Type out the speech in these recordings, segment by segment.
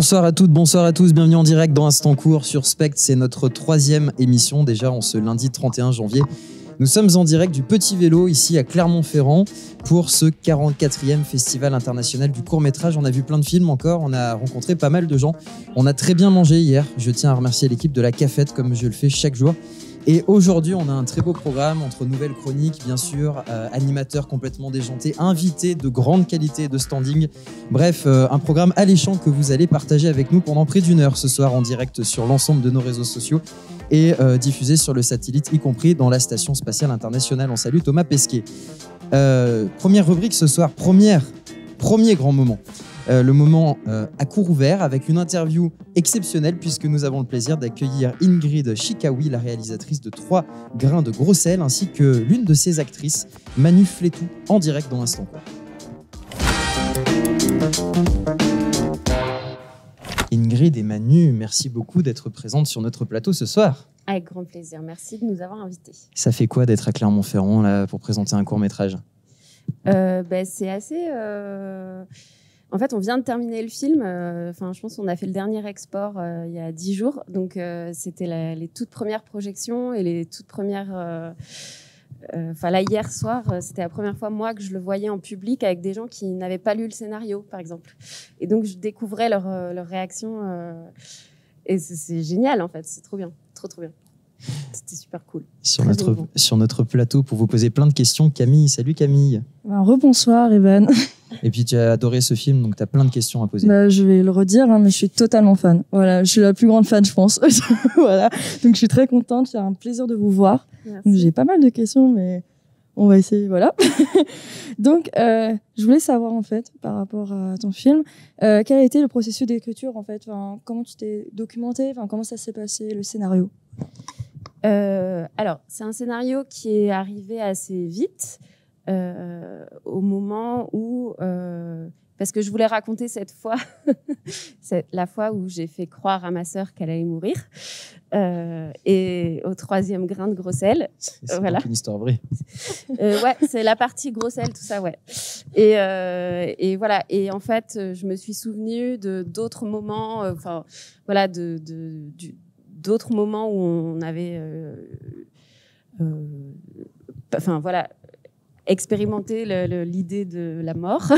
Bonsoir à toutes, bonsoir à tous, bienvenue en direct dans Instant Court sur Spect. C'est notre 3e émission déjà en ce lundi 31 janvier. Nous sommes en direct du Petit Vélo ici à Clermont-Ferrand pour ce 44e Festival international du court-métrage. On a vu plein de films encore, on a rencontré pas mal de gens. On a très bien mangé hier. Je tiens à remercier l'équipe de la Cafette comme je le fais chaque jour. Et aujourd'hui, on a un très beau programme entre nouvelles chroniques, bien sûr, animateurs complètement déjantés, invités de grande qualité de standing. Bref, un programme alléchant que vous allez partager avec nous pendant près d'1 heure ce soir en direct sur l'ensemble de nos réseaux sociaux et diffusé sur le satellite, y compris dans la Station Spatiale Internationale. On salue Thomas Pesquet. Première rubrique ce soir, premier grand moment. Le moment à court ouvert avec une interview exceptionnelle puisque nous avons le plaisir d'accueillir Ingrid Chikawi, la réalisatrice de 3 grains de gros sel, ainsi que l'une de ses actrices, Manu Flétou, en direct dans l'Instant Court. Ingrid et Manu, merci beaucoup d'être présentes sur notre plateau ce soir. Avec grand plaisir, merci de nous avoir invités. Ça fait quoi d'être à Clermont-Ferrand là, pour présenter un court-métrage ? C'est assez... En fait, on vient de terminer le film. Je pense qu'on a fait le dernier export il y a 10 jours. Donc, c'était les toutes premières projections et les toutes premières... là, hier soir, c'était la première fois, moi, que je le voyais en public avec des gens qui n'avaient pas lu le scénario, par exemple. Et donc, je découvrais leur réaction. Et c'est génial, en fait. C'est trop bien. Trop bien. C'était super cool. Sur notre plateau, pour vous poser plein de questions, Camille. Salut Camille. Rebonsoir Evan. Et puis tu as adoré ce film, donc tu as plein de questions à poser. Je vais le redire, mais je suis totalement fan. Voilà, je suis la plus grande fan, je pense. Voilà. Donc je suis très contente, c'est un plaisir de vous voir. Donc, j'ai pas mal de questions, mais on va essayer, voilà. Donc je voulais savoir en fait, par rapport à ton film, quel a été le processus d'écriture en fait, comment tu t'es documenté, comment ça s'est passé, le scénario. Alors, c'est un scénario qui est arrivé assez vite, au moment où... parce que je voulais raconter cette fois, c'est la fois où j'ai fait croire à ma sœur qu'elle allait mourir, et au 3e grain de gros sel. C'est voilà. Une histoire vraie. Ouais, c'est la partie gros sel, tout ça, ouais. Et voilà. Et en fait, je me suis souvenue d'autres moments, d'autres moments où on avait, expérimenté l'idée de la mort.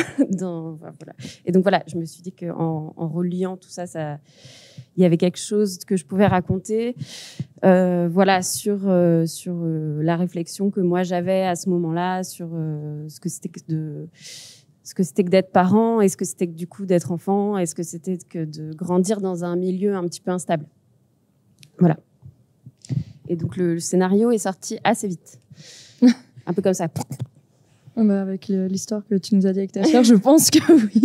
Et donc voilà, je me suis dit qu'en reliant tout ça, il y avait quelque chose que je pouvais raconter, sur la réflexion que moi j'avais à ce moment-là, sur ce que c'était que d'être parent, et ce que c'était que du coup d'être enfant, et ce que c'était que de grandir dans un milieu un petit peu instable. Voilà. Et donc le scénario est sorti assez vite. Un peu comme ça. Avec l'histoire que tu nous as dit avec ta sœur, je pense que oui.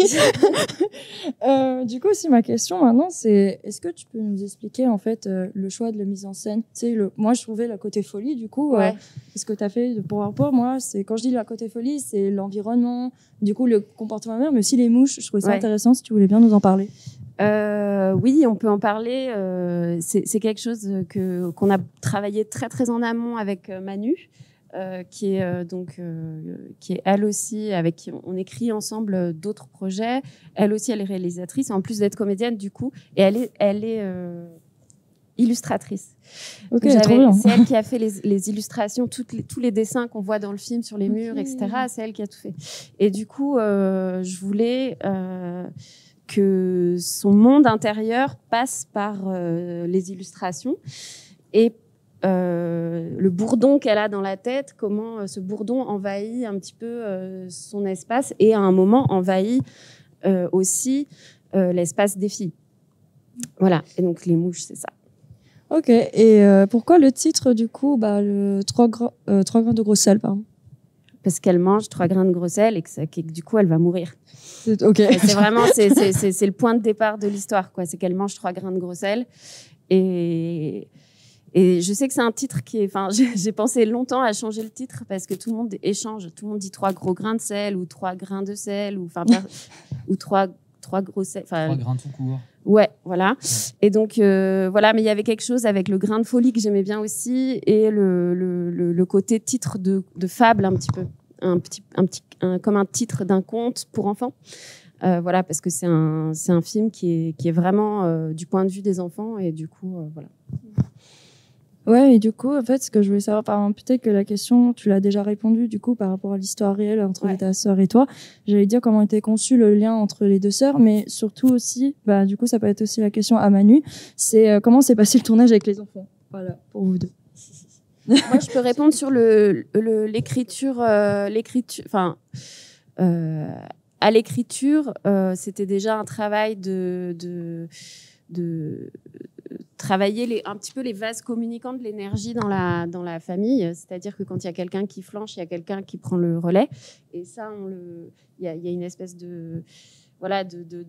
Du coup, aussi, ma question maintenant, c'est est-ce que tu peux nous expliquer en fait le choix de la mise en scène? Moi, je trouvais le côté folie, du coup, ce que tu as fait pour rapport, moi, c'est quand je dis le côté folie, c'est l'environnement, du coup, le comportement même, mais aussi les mouches. Je trouvais ça intéressant, si tu voulais bien nous en parler. Oui, on peut en parler. C'est quelque chose qu'on a travaillé très très en amont avec Manu, qui est elle aussi, avec qui on écrit ensemble d'autres projets. Elle aussi, elle est réalisatrice, en plus d'être comédienne du coup, et elle est illustratrice. Ok, trop bien. C'est elle qui a fait les illustrations, tous les dessins qu'on voit dans le film sur les murs, etc. C'est elle qui a tout fait. Et du coup, je voulais que son monde intérieur passe par les illustrations, et le bourdon qu'elle a dans la tête, comment ce bourdon envahit un petit peu son espace, et à un moment envahit aussi l'espace des filles. Voilà, et donc les mouches, c'est ça. Ok, et pourquoi le titre du coup, le 3 grains de gros sel, pardon? Parce qu'elle mange 3 grains de gros sel et que du coup elle va mourir. Ok. C'est vraiment c'est le point de départ de l'histoire, quoi. C'est qu'elle mange 3 grains de gros sel, et je sais que c'est un titre qui est... j'ai pensé longtemps à changer le titre parce que tout le monde échange. Tout le monde dit 3 gros grains de sel ou 3 grains de sel ou 3 gros sel. 3 grains tout court. Ouais, voilà. Et donc, mais il y avait quelque chose avec le grain de folie que j'aimais bien aussi, et le côté titre de fable un petit peu. Comme un titre d'un conte pour enfants. Voilà, parce que c'est un film qui est vraiment du point de vue des enfants, et du coup, voilà. Ouais, et du coup, en fait, ce que je voulais savoir, par exemple, peut-être que la question, tu l'as déjà répondu, du coup, par rapport à l'histoire réelle entre ta sœur et toi. J'allais dire comment était conçu le lien entre les deux sœurs, mais surtout aussi, bah, du coup, ça peut être aussi la question à Manu, c'est comment s'est passé le tournage avec les enfants. Voilà, pour vous deux. Moi, je peux répondre sur l'écriture, enfin, à l'écriture, c'était déjà un travail de travailler un petit peu les vases communicants de l'énergie dans la famille. C'est-à-dire que quand il y a quelqu'un qui flanche, il y a quelqu'un qui prend le relais. Et ça, il y a une espèce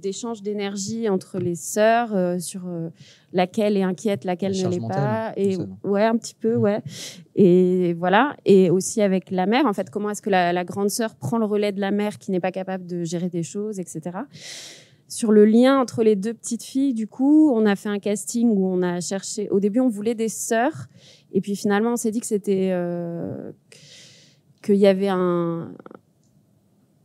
d'échange d'énergie entre les sœurs sur laquelle est inquiète, laquelle ne l'est pas. Et ouais, un petit peu, ouais. Et voilà. Et aussi avec la mère, en fait, comment est-ce que la grande sœur prend le relais de la mère qui n'est pas capable de gérer des choses, etc. Sur le lien entre les deux petites filles, du coup, on a fait un casting où on a cherché. Au début, on voulait des sœurs, et puis finalement, on s'est dit que qu'il y avait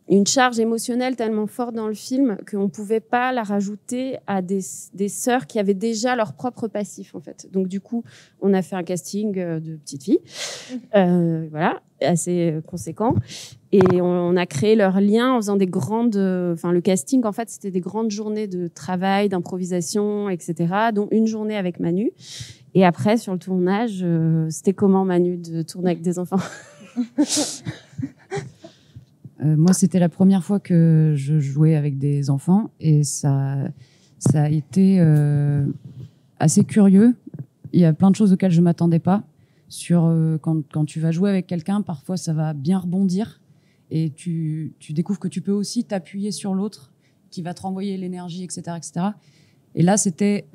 une charge émotionnelle tellement forte dans le film qu'on pouvait pas la rajouter à des sœurs qui avaient déjà leur propre passif, en fait. Donc du coup, on a fait un casting de petites filles, voilà, assez conséquent, et on a créé leur lien en faisant des grandes, enfin le casting, en fait, c'était des grandes journées de travail, d'improvisation, etc., dont une journée avec Manu. Et après, sur le tournage, c'était comment, Manu, de tourner avec des enfants? Moi, c'était la première fois que je jouais avec des enfants, et ça a été assez curieux. Il y a plein de choses auxquelles je m'attendais pas. Quand tu vas jouer avec quelqu'un, parfois ça va bien rebondir, et tu découvres que tu peux aussi t'appuyer sur l'autre qui va te renvoyer l'énergie, etc., etc. Et là, c'était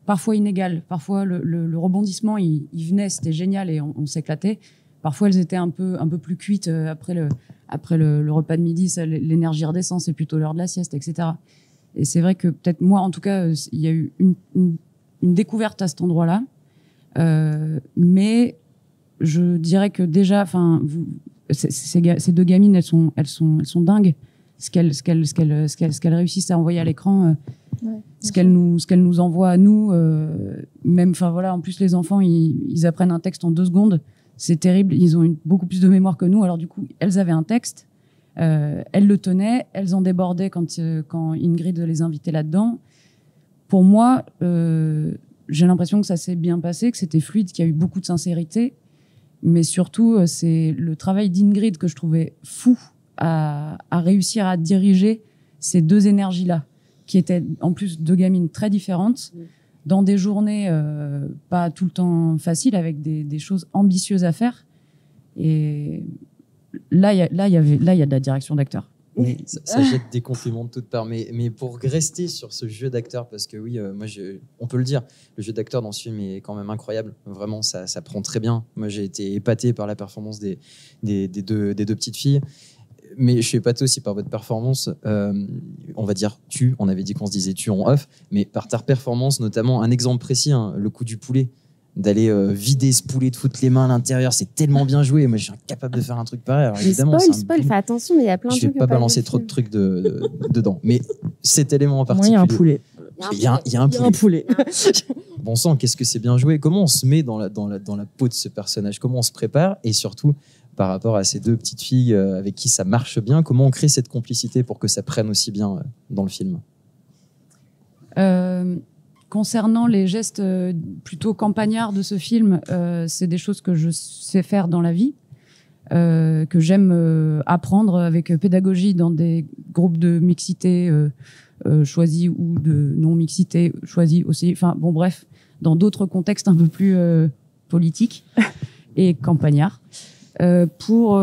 parfois inégal. Parfois, le rebondissement, il venait, c'était génial, et on s'éclatait. Parfois, elles étaient un peu plus cuites après le repas de midi. L'énergie redescend, c'est plutôt l'heure de la sieste, etc. Et c'est vrai que peut-être moi, en tout cas, il y a eu une découverte à cet endroit-là. Mais je dirais que déjà, enfin, ces deux gamines, elles sont dingues. Ce qu'elles réussissent à envoyer à l'écran, ce qu'elles nous envoient à nous, même, enfin voilà. En plus, les enfants, ils apprennent un texte en 2 secondes. C'est terrible. Ils ont beaucoup plus de mémoire que nous. Alors du coup, elles avaient un texte, elles le tenaient, elles en débordaient quand Ingrid les invitait là-dedans. Pour moi, j'ai l'impression que ça s'est bien passé, que c'était fluide, qu'il y a eu beaucoup de sincérité. Mais surtout, c'est le travail d'Ingrid que je trouvais fou à réussir à diriger ces 2 énergies-là, qui étaient en plus 2 gamines très différentes, dans des journées pas tout le temps faciles, avec des choses ambitieuses à faire. Et là, il y a de la direction d'acteur. Oui, ça jette des compliments de toutes parts. Mais pour rester sur ce jeu d'acteur, parce que oui, moi, on peut le dire, le jeu d'acteur dans ce film est quand même incroyable. Vraiment, ça prend très bien. Moi, j'ai été épaté par la performance des deux petites filles. Mais je suis épaté aussi par votre performance. On va dire tu. On avait dit qu'on se disait tu en off. Mais par ta performance, notamment, un exemple précis, hein, le coup du poulet. D'aller vider ce poulet de foutre les mains à l'intérieur, c'est tellement bien joué. Moi, je suis incapable de faire un truc pareil. Alors, évidemment, spoil, fais attention, mais il y a plein de trucs. Je vais pas balancer trop de trucs dedans. Mais cet élément en particulier. Moi, il y a un poulet. Il y a un poulet. Bon sang, qu'est-ce que c'est bien joué. Comment on se met dans la peau de ce personnage? Comment on se prépare? Et surtout, par rapport à ces 2 petites filles avec qui ça marche bien, comment on crée cette complicité pour que ça prenne aussi bien dans le film? Concernant les gestes plutôt campagnards de ce film, c'est des choses que je sais faire dans la vie, que j'aime apprendre avec pédagogie dans des groupes de mixité choisis ou de non-mixité choisis aussi. Enfin, bon, bref, dans d'autres contextes un peu plus politiques et campagnards. Pour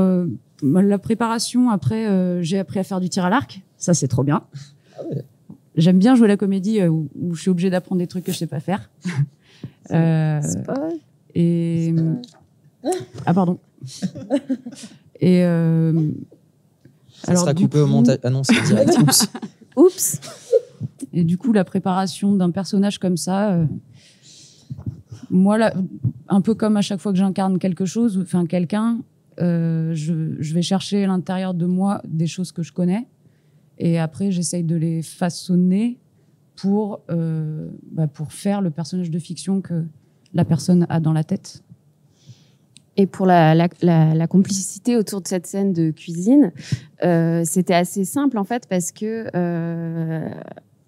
la préparation, après, j'ai appris à faire du tir à l'arc. Ça, c'est trop bien. Ah ouais. J'aime bien jouer la comédie où je suis obligée d'apprendre des trucs que je sais pas faire. Spoil. Et ah pardon. Et ça alors sera coupé au montage. Ah non, c'est direct. Oups. Et du coup, la préparation d'un personnage comme ça, moi, là, un peu comme à chaque fois que j'incarne quelque chose, enfin quelqu'un, je vais chercher à l'intérieur de moi des choses que je connais. Et après, j'essaye de les façonner pour faire le personnage de fiction que la personne a dans la tête. Et pour la complicité autour de cette scène de cuisine, c'était assez simple en fait parce que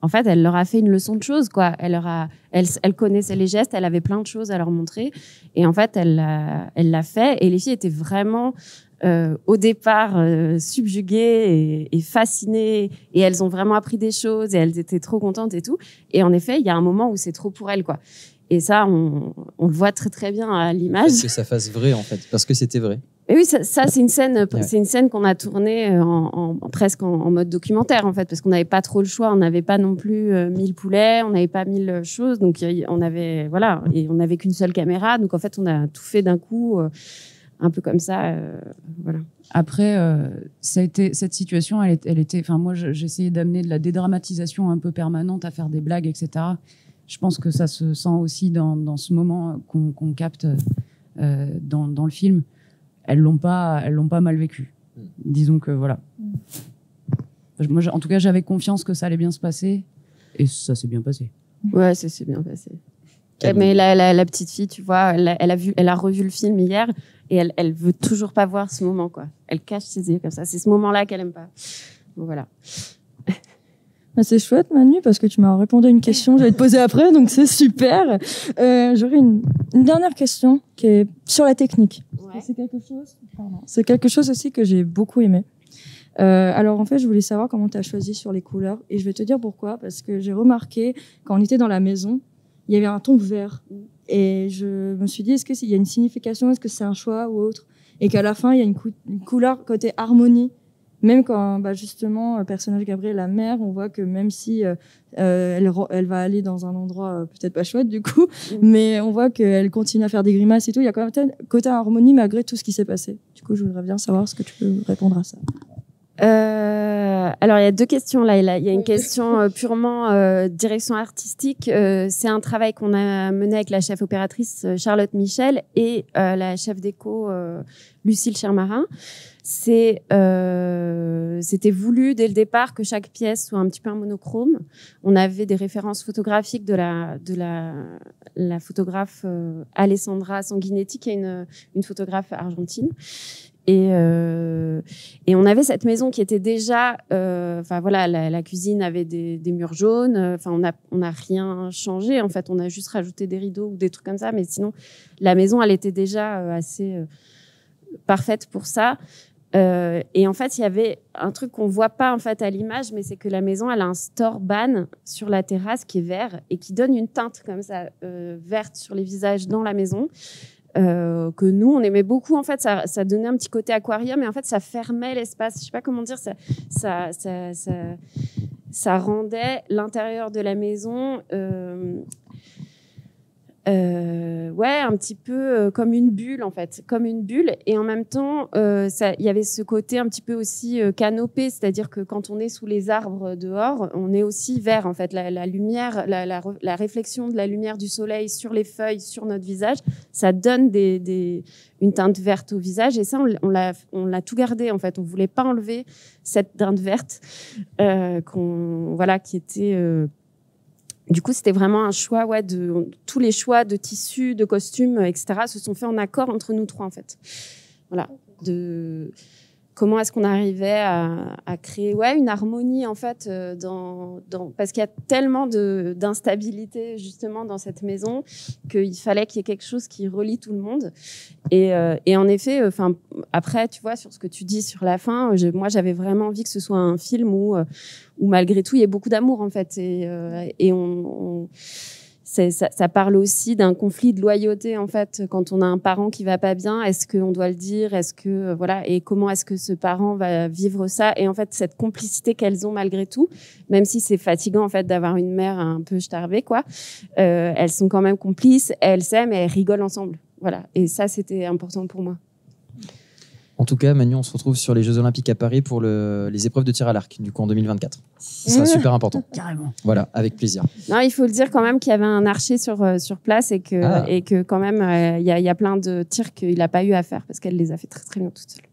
en fait, elle leur a fait une leçon de choses, quoi. Elle connaissait les gestes, elle avait plein de choses à leur montrer, et en fait, elle l'a fait. Et les filles étaient vraiment au départ subjuguées et fascinées, et elles ont vraiment appris des choses, et elles étaient trop contentes et tout. Et en effet, il y a un moment où c'est trop pour elles, quoi. Et ça, on le voit très très bien à l'image. Parce que ça fasse vrai en fait, parce que c'était vrai. Et oui, ça c'est une scène, c'est une scène qu'on a tournée presque en mode documentaire en fait, parce qu'on n'avait pas trop le choix, on n'avait pas non plus 1000 poulets, on n'avait pas 1000 choses, donc on avait et on n'avait qu'une seule caméra, donc en fait on a tout fait d'un coup, un peu comme ça, voilà. Après, ça a été cette situation, elle était, enfin moi j'essayais d'amener de la dédramatisation un peu permanente, à faire des blagues, etc. Je pense que ça se sent aussi dans ce moment qu'on capte dans le film. Elles l'ont pas mal vécu. Disons que voilà. Moi, en tout cas, j'avais confiance que ça allait bien se passer, et ça s'est bien passé. Ouais, ça s'est bien passé. Mais la petite fille, tu vois, elle a revu le film hier, et elle veut toujours pas voir ce moment, quoi. Elle cache ses yeux comme ça. C'est ce moment-là qu'elle aime pas. Donc, voilà. C'est chouette, Manu, parce que tu m'as répondu à une question que j'allais te poser après, donc c'est super. J'aurais une dernière question qui est sur la technique. Ouais. C'est quelque chose aussi que j'ai beaucoup aimé. Alors en fait, je voulais savoir comment tu as choisi sur les couleurs, et je vais te dire pourquoi, parce que j'ai remarqué quand on était dans la maison, il y avait un ton vert, et je me suis dit, est-ce qu'il y a une signification, est-ce que c'est un choix ou autre, et qu'à la fin il y a une couleur côté harmonie. Même quand, justement, le personnage Gabriel, la mère, on voit que même si elle va aller dans un endroit peut-être pas chouette du coup, mais on voit qu'elle continue à faire des grimaces et tout. Il y a quand même un côté harmonie malgré tout ce qui s'est passé. Du coup, je voudrais bien savoir ce que tu peux répondre à ça. Alors, il y a deux questions là. Il y a une question purement direction artistique. C'est un travail qu'on a mené avec la chef opératrice Charlotte Michel et la chef déco Lucille Chermarin. C'était voulu dès le départ que chaque pièce soit un petit peu en monochrome. On avait des références photographiques de la photographe Alessandra Sanguinetti, qui est une photographe argentine. Et on avait cette maison qui était déjà, la cuisine avait des murs jaunes. On a rien changé. En fait, on a juste rajouté des rideaux ou des trucs comme ça. Mais sinon, la maison, elle était déjà assez parfaite pour ça. Et en fait, il y avait un truc qu'on voit pas en fait à l'image, mais c'est que la maison, elle a un store ban sur la terrasse qui est vert et qui donne une teinte comme ça verte sur les visages dans la maison. Que nous on aimait beaucoup, en fait ça donnait un petit côté aquarium, et en fait ça fermait l'espace, je sais pas comment dire, ça rendait l'intérieur de la maison un petit peu comme une bulle, en fait, comme une bulle. Et en même temps, il y avait ce côté un petit peu aussi canopé, c'est-à-dire que quand on est sous les arbres dehors, on est aussi vert, en fait. La lumière, la réflexion de la lumière du soleil sur les feuilles, sur notre visage, ça donne une teinte verte au visage. Et ça, on l'a tout gardé, en fait. On voulait pas enlever cette teinte verte qui était... Du coup, c'était vraiment un choix, tous les choix de tissus, de costumes, etc., se sont faits en accord entre nous trois, en fait. Voilà. Comment est-ce qu'on arrivait à créer, une harmonie, en fait, parce qu'il y a tellement d'instabilité, justement, dans cette maison, qu'il fallait qu'il y ait quelque chose qui relie tout le monde. Et en effet, après, tu vois, sur ce que tu dis sur la fin, moi, j'avais vraiment envie que ce soit un film où malgré tout, il y ait beaucoup d'amour, en fait. Et ça parle aussi d'un conflit de loyauté, en fait, quand on a un parent qui va pas bien. Est-ce qu'on doit le dire? Et comment est-ce que ce parent va vivre ça? Et en fait, cette complicité qu'elles ont malgré tout, même si c'est fatigant, en fait, d'avoir une mère un peu starbée, quoi, elles sont quand même complices, elles s'aiment et elles rigolent ensemble. Voilà. Et ça, c'était important pour moi. En tout cas, Manu, on se retrouve sur les Jeux Olympiques à Paris pour les épreuves de tir à l'arc, du coup en 2024. Ce sera super important. Carrément. Voilà, avec plaisir. Non, il faut le dire quand même qu'il y avait un archer sur place et que quand même il y a plein de tirs qu'il n'a pas eu à faire parce qu'elle les a fait très très bien toute seule.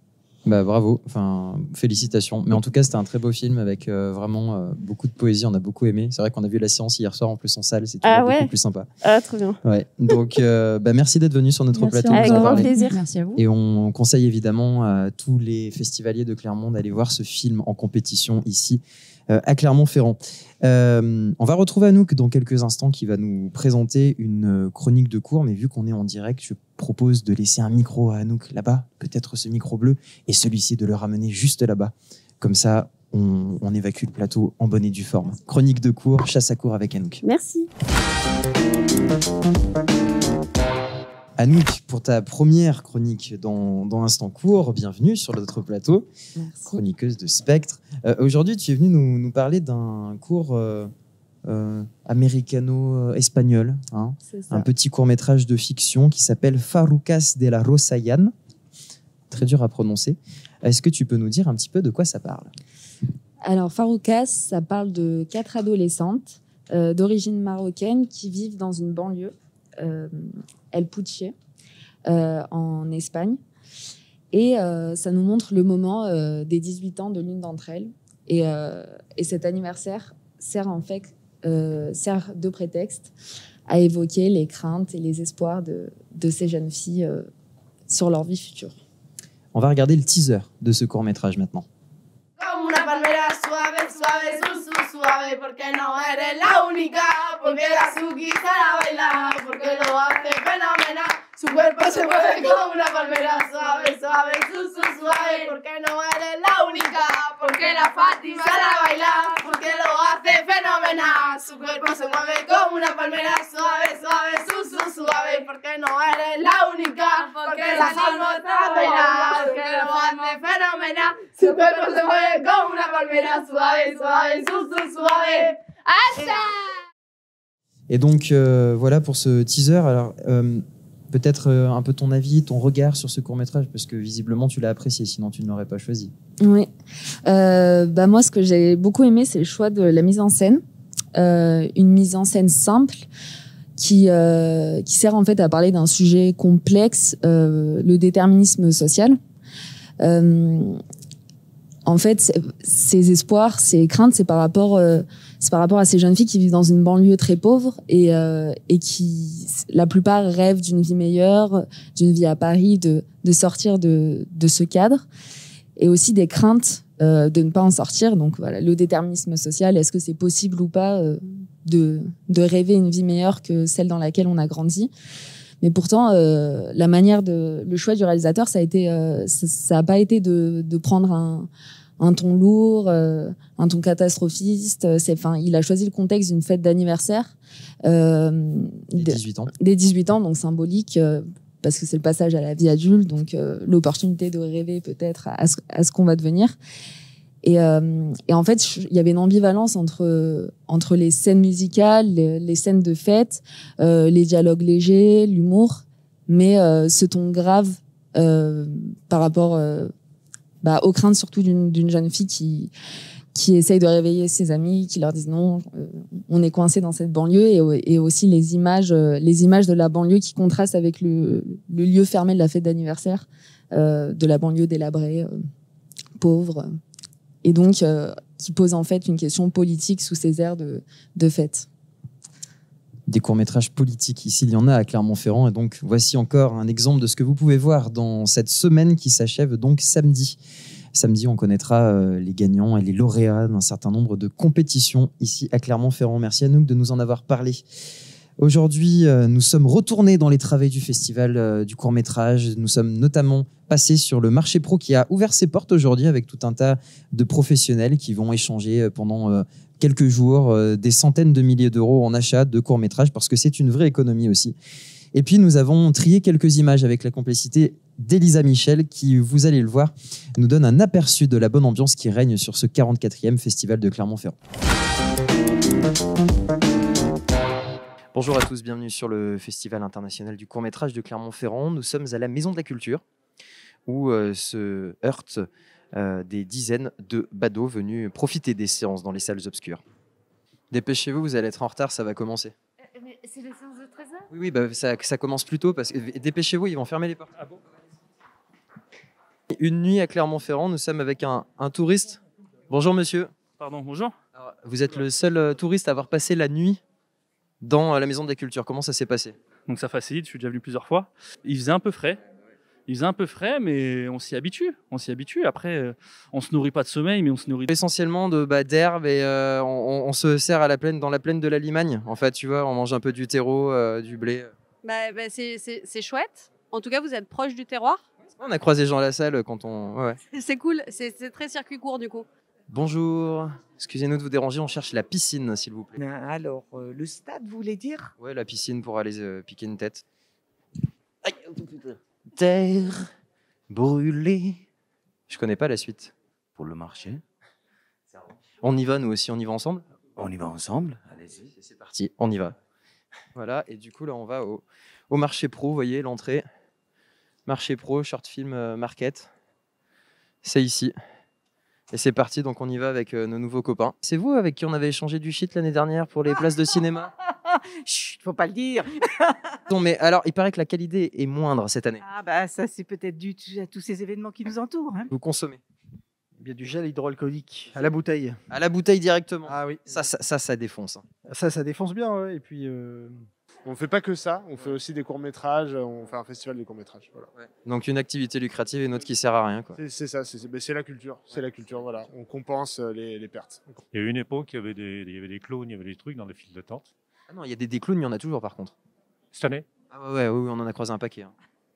Bah, bravo, enfin, félicitations. Mais en tout cas, c'était un très beau film avec vraiment beaucoup de poésie. On a beaucoup aimé. C'est vrai qu'on a vu la séance hier soir en plus en salle. C'est toujours beaucoup plus sympa. Ah, trop bien. Ouais. Donc, merci d'être venu sur notre plateau. Avec grand plaisir. Merci à vous. Et on conseille évidemment à tous les festivaliers de Clermont d'aller voir ce film en compétition ici à Clermont-Ferrand. On va retrouver Anouk dans quelques instants qui va nous présenter une chronique de cours, mais vu qu'on est en direct, je propose de laisser un micro à Anouk là-bas, peut-être ce micro bleu, et celui-ci de le ramener juste là-bas. Comme ça, on évacue le plateau en bonne et due forme. Chronique de cours, chasse à cours avec Anouk. Merci. Anouk, pour ta première chronique dans Instant Court, bienvenue sur notre plateau. Merci. Chroniqueuse de Spectre. Aujourd'hui, tu es venue nous parler d'un cours américano-espagnol, hein, un petit court-métrage de fiction qui s'appelle Farrucas de la Rosayan. Très dur à prononcer. Est-ce que tu peux nous dire un petit peu de quoi ça parle? Alors, Farrucas, ça parle de 4 adolescentes d'origine marocaine qui vivent dans une banlieue, El Puche, en Espagne. Et ça nous montre le moment des 18 ans de l'une d'entre elles. Et cet anniversaire sert de prétexte à évoquer les craintes et les espoirs de ces jeunes filles sur leur vie future. On va regarder le teaser de ce court-métrage maintenant. Como una palmera suave, suave, suave, porque no eres la única, porque la Suki sabe bailar, porque lo hace fenomenal. Su cuerpo se mueve como una palmera suave, suave, suave, porque no eres la única, porque la Fati sabe bailar, porque lo hace fenomenal. Su cuerpo se mueve como una palmera suave, suave, suave, porque no eres la única, porque la Salmo sabe bailar, porque lo hace fenomenal. Su cuerpo se mueve como una palmera suave, suave, suave. ¡Hasta! Et donc, voilà pour ce teaser. Alors, peut-être un peu ton avis, ton regard sur ce court-métrage, parce que visiblement, tu l'as apprécié, sinon tu ne l'aurais pas choisi. Oui. Moi, ce que j'ai beaucoup aimé, c'est le choix de la mise en scène. Une mise en scène simple qui sert en fait à parler d'un sujet complexe, le déterminisme social. En fait, ces espoirs, ces craintes, c'est par rapport à ces jeunes filles qui vivent dans une banlieue très pauvre et qui, la plupart, rêvent d'une vie meilleure, d'une vie à Paris, de sortir de ce cadre, et aussi des craintes de ne pas en sortir. Donc voilà, le déterminisme social, est-ce que c'est possible ou pas de rêver une vie meilleure que celle dans laquelle on a grandi? Mais pourtant, le choix du réalisateur, ça a pas été de prendre un ton lourd, un ton catastrophiste. Il a choisi le contexte d'une fête d'anniversaire. Des 18 ans. Des 18 ans, donc symbolique, parce que c'est le passage à la vie adulte, donc l'opportunité de rêver peut-être à ce qu'on va devenir. Et en fait, il y avait une ambivalence entre les scènes musicales, les scènes de fête, les dialogues légers, l'humour, mais ce ton grave par rapport aux craintes surtout d'une jeune fille qui essaye de réveiller ses amis, qui leur disent non, on est coincé dans cette banlieue, et aussi les images de la banlieue qui contrastent avec le lieu fermé de la fête d'anniversaire, de la banlieue délabrée, pauvre. Et donc, qui pose en fait une question politique sous ces airs de fête. Des courts-métrages politiques, ici il y en a à Clermont-Ferrand, et donc voici encore un exemple de ce que vous pouvez voir dans cette semaine qui s'achève donc samedi. Samedi, on connaîtra les gagnants et les lauréats d'un certain nombre de compétitions ici à Clermont-Ferrand. Merci Anouk de nous en avoir parlé. Aujourd'hui, nous sommes retournés dans les travées du festival du court-métrage. Nous sommes notamment passés sur le marché pro qui a ouvert ses portes aujourd'hui avec tout un tas de professionnels qui vont échanger pendant quelques jours des centaines de milliers d'euros en achat de court-métrage, parce que c'est une vraie économie aussi. Et puis, nous avons trié quelques images avec la complicité d'Elisa Michel qui, vous allez le voir, nous donne un aperçu de la bonne ambiance qui règne sur ce 44e festival de Clermont-Ferrand. Bonjour à tous, bienvenue sur le Festival international du court-métrage de Clermont-Ferrand. Nous sommes à la Maison de la Culture où se heurtent des dizaines de badauds venus profiter des séances dans les salles obscures. Dépêchez-vous, vous allez être en retard, ça va commencer. Mais c'est les séances de 13h ? Oui, ça commence plus tôt, parce que dépêchez-vous, ils vont fermer les portes. Ah bon ? Une nuit à Clermont-Ferrand, nous sommes avec un touriste. Bonjour monsieur. Pardon, bonjour. Alors, vous êtes le seul touriste à avoir passé la nuit dans la Maison de la Culture. Comment ça s'est passé? Donc ça facilite, je suis déjà venu plusieurs fois. Il faisait un peu frais. Mais on s'y habitue. Après, on se nourrit pas de sommeil, mais on se nourrit Essentiellement d'herbes et on se sert dans la plaine de la Limagne. En fait, tu vois, on mange un peu du terreau, du blé. C'est chouette. En tout cas, vous êtes proche du terroir. On a croisé Jean Lassalle quand on... Ouais. C'est cool. C'est très circuit court du coup. Bonjour. Excusez-nous de vous déranger, on cherche la piscine, s'il vous plaît. Alors, le stade, vous voulez dire? Ouais, la piscine pour aller piquer une tête. Aïe, terre brûlée. Je connais pas la suite. Pour le marché. On y va, nous aussi, on y va ensemble? On y va ensemble, allez-y. C'est parti, on y va. Voilà, et du coup, là, on va au marché pro, vous voyez, l'entrée. Marché pro, short film market. C'est ici. Et c'est parti, donc on y va avec nos nouveaux copains. C'est vous avec qui on avait échangé du shit l'année dernière pour les places de cinéma? Chut, faut pas le dire. Non, mais alors, il paraît que la qualité est moindre cette année. Ah bah ça, c'est peut-être dû à tous ces événements qui nous entourent. Hein. Vous consommez? Il y a du gel hydroalcoolique à la bouteille. À la bouteille directement? Ah oui. Ça défonce. Hein. Ça défonce bien, ouais. Et puis... On ne fait pas que ça, on fait aussi des courts-métrages, on fait un festival de courts-métrages. Voilà. Ouais. Donc une activité lucrative et une autre qui sert à rien. C'est ça, c'est la culture. C'est la culture, voilà. On compense les pertes. Il y a eu une époque, il y avait des clowns, il y avait des trucs dans les files d'attente. Ah non, il y a des clowns, il y en a toujours par contre. Cette année? Ah ouais, oui, on en a croisé un paquet. Hein.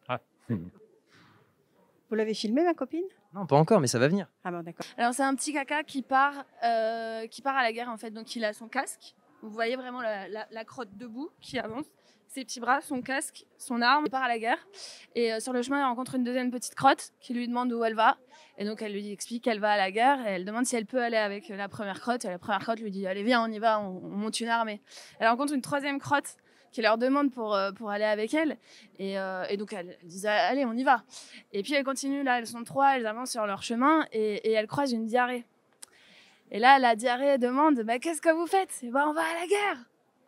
Ah. Vous l'avez filmé, ma copine? Non, pas encore, mais ça va venir. Ah bon, d'accord. Alors c'est un petit caca qui part à la guerre en fait. Donc il a son casque. Vous voyez vraiment la crotte debout qui avance. Ses petits bras, son casque, son arme. Il part à la guerre. Et sur le chemin, il rencontre une deuxième petite crotte qui lui demande où elle va. Et donc elle lui explique qu'elle va à la guerre. Et elle demande si elle peut aller avec la première crotte. Et la première crotte lui dit allez viens, on y va, on monte une armée. Elle rencontre une troisième crotte qui leur demande pour aller avec elle. Et donc elle dit allez, on y va. Et puis elle continue, là elles sont trois, elles avancent sur leur chemin et elles croisent une diarrhée. Et là, la diarrhée demande bah, qu'est-ce que vous faites? Et bah, on va à la guerre.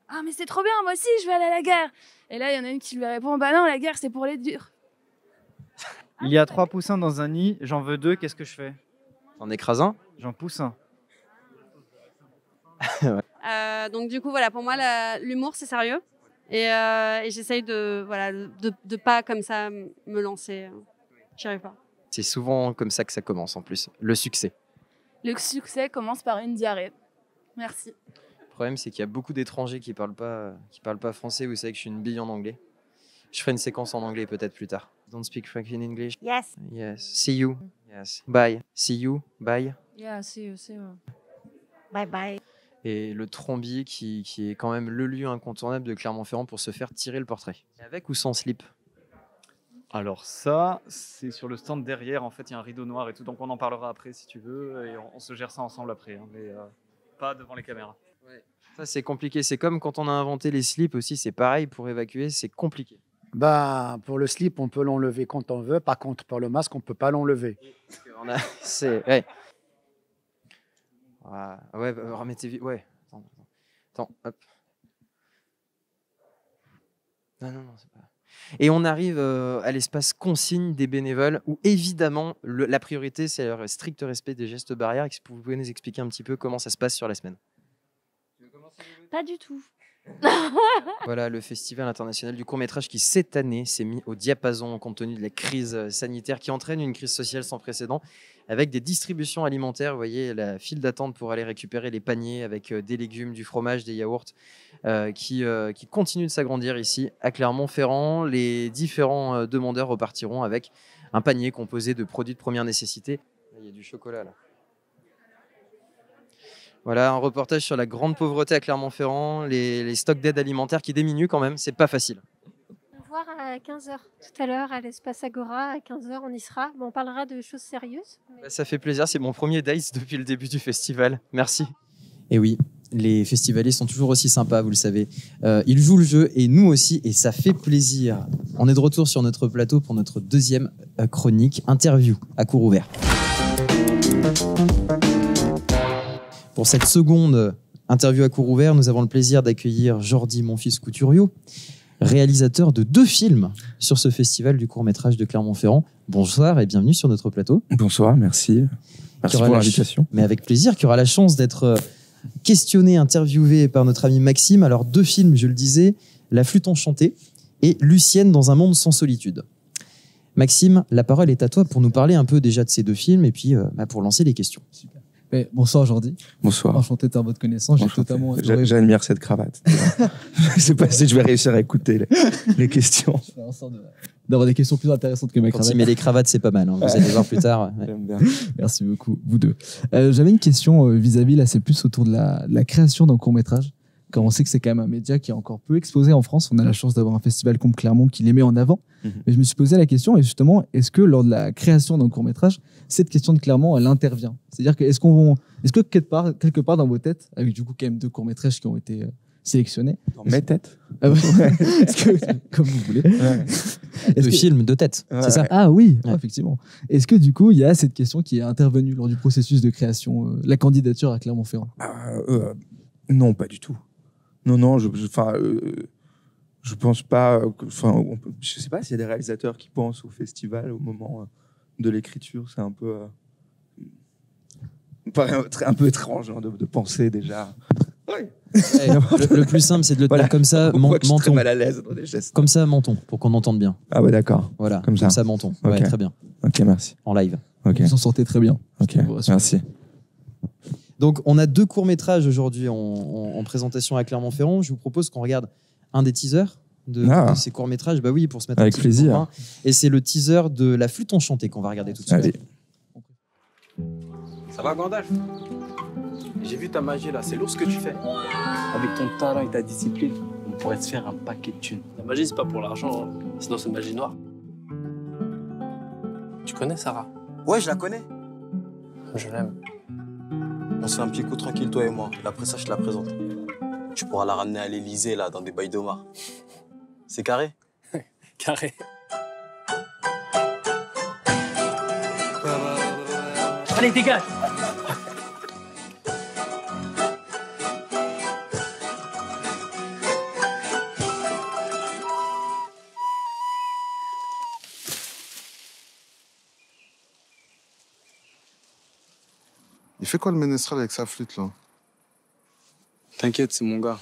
Ah, mais c'est trop bien, moi aussi, je vais aller à la guerre. Et là, il y en a une qui lui répond bah non, la guerre, c'est pour les durs. Il y a 3 poussins dans un nid, j'en veux 2, qu'est-ce que je fais? T'en écrases un? J'en pousse un. Ouais. Donc, du coup, voilà, pour moi, l'humour, c'est sérieux. Et j'essaye de pas comme ça me lancer. J'y arrive pas. C'est souvent comme ça que ça commence en plus, le succès. Le succès commence par une diarrhée. Merci. Le problème, c'est qu'il y a beaucoup d'étrangers qui parlent pas français. Vous savez que je suis une bille en anglais. Je ferai une séquence en anglais peut-être plus tard. Don't speak French in English. Yes. Yes. See you. Yes. Bye. See you. Bye. Yeah, see you. Bye bye. Et le Trombier qui est quand même le lieu incontournable de Clermont-Ferrand pour se faire tirer le portrait. Avec ou sans slip? Alors ça, c'est sur le stand derrière, en fait, il y a un rideau noir et tout, donc on en parlera après si tu veux, et on se gère ça ensemble après, hein, mais pas devant les caméras. Ouais. Ça, c'est compliqué. C'est comme quand on a inventé les slips aussi, c'est pareil, pour évacuer, c'est compliqué. Bah, pour le slip, on peut l'enlever quand on veut. Par contre, pour le masque, on ne peut pas l'enlever. Ouais. Ouais, remettez vite. Ouais. Attends, hop. Non, c'est pas... Et on arrive à l'espace consigne des bénévoles où évidemment la priorité c'est le strict respect des gestes barrières. Est-ce que vous pouvez nous expliquer un petit peu comment ça se passe sur la semaine? Pas du tout. Voilà le Festival international du court-métrage qui cette année s'est mis au diapason compte tenu de la crise sanitaire qui entraîne une crise sociale sans précédent avec des distributions alimentaires. Vous voyez la file d'attente pour aller récupérer les paniers avec des légumes, du fromage, des yaourts qui continuent de s'agrandir ici à Clermont-Ferrand. Les différents demandeurs repartiront avec un panier composé de produits de première nécessité. Là, il y a du chocolat là. Voilà, un reportage sur la grande pauvreté à Clermont-Ferrand, les stocks d'aide alimentaire qui diminuent quand même, c'est pas facile. On va voir à 15h tout à l'heure à l'espace Agora, à 15h on y sera. Bon, on parlera de choses sérieuses. Mais... Ça fait plaisir, c'est mon premier Dice depuis le début du festival, merci. Et oui, les festivaliers sont toujours aussi sympas, vous le savez. Ils jouent le jeu et nous aussi, et ça fait plaisir. On est de retour sur notre plateau pour notre deuxième chronique, interview à cours ouvert. Pour cette seconde interview à cours ouvert, nous avons le plaisir d'accueillir Jordi Monfils Couturiot. réalisateur de 2 films sur ce festival du court-métrage de Clermont-Ferrand. Bonsoir et bienvenue sur notre plateau. Bonsoir, merci. Merci pour l'invitation. Mais avec plaisir, qui aura la chance d'être questionné, interviewé par notre ami Maxime. Alors 2 films, je le disais, La Flûte Enchantée et Lucienne dans un monde sans solitude. Maxime, la parole est à toi pour nous parler un peu déjà de ces 2 films et puis pour lancer les questions. Super. Bonsoir Jordi. Bonsoir. Enchanté de faire votre connaissance. J'ai totalement adoré. J'admire cette cravate. Je sais pas si je vais réussir à écouter les questions. Je fais en sorte d'avoir des questions plus intéressantes que ma cravate. Quand il met les cravates, c'est pas mal. Hein. Vous allez voir plus tard. Ouais. J'aime bien. Merci beaucoup, vous deux. J'avais une question vis-à-vis, là, c'est plus autour de la création d'un court-métrage. Quand on sait que c'est quand même un média qui est encore peu exposé en France, on a la chance d'avoir un festival comme Clermont qui les met en avant. Mais je me suis posé la question, et justement, est-ce que lors de la création d'un court-métrage, cette question de Clermont, elle intervient? C'est-à-dire que est-ce que quelque part dans vos têtes, avec du coup quand même 2 courts-métrages qui ont été sélectionnés. Dans mes têtes. Comme vous voulez. Ouais. 2 films, 2 têtes, c'est ça? Ah oui, effectivement. Est-ce que du coup, il y a cette question qui est intervenue lors du processus de création, la candidature à Clermont-Ferrand? Non, pas du tout. Non, je pense pas. Je sais pas s'il y a des réalisateurs qui pensent au festival au moment de l'écriture. C'est un peu, un peu étrange hein, de penser déjà. Ouais. Le plus simple, c'est de le tenir comme ça, menton. Très mal à l'aise dans les gestes. Comme ça, menton, pour qu'on entende bien. Ah ouais, d'accord. Voilà, comme ça, menton. Okay. Ouais, très bien. Ok, merci. En live. Okay. Vous en sortez très bien. Ok, merci. Donc, on a 2 courts-métrages aujourd'hui en présentation à Clermont-Ferrand. Je vous propose qu'on regarde un des teasers de ces courts-métrages. Bah oui, pour se mettre avec plaisir. Et c'est le teaser de La Flûte Enchantée qu'on va regarder tout de suite. Allez. Ça va, Gandalf? J'ai vu ta magie là, c'est lourd ce que tu fais. Avec ton talent et ta discipline, on pourrait se faire un paquet de thunes. La magie, c'est pas pour l'argent, hein. Sinon c'est magie noire. Tu connais Sarah? Ouais, je la connais. Je l'aime. On se fait un petit coup tranquille, toi et moi. Et après ça, je te la présente. Tu pourras la ramener à l'Elysée, là, dans des bails d'Omar. C'est carré? Carré. Allez, dégage! Il fait quoi le ménestrel avec sa flûte là? T'inquiète, c'est mon gars.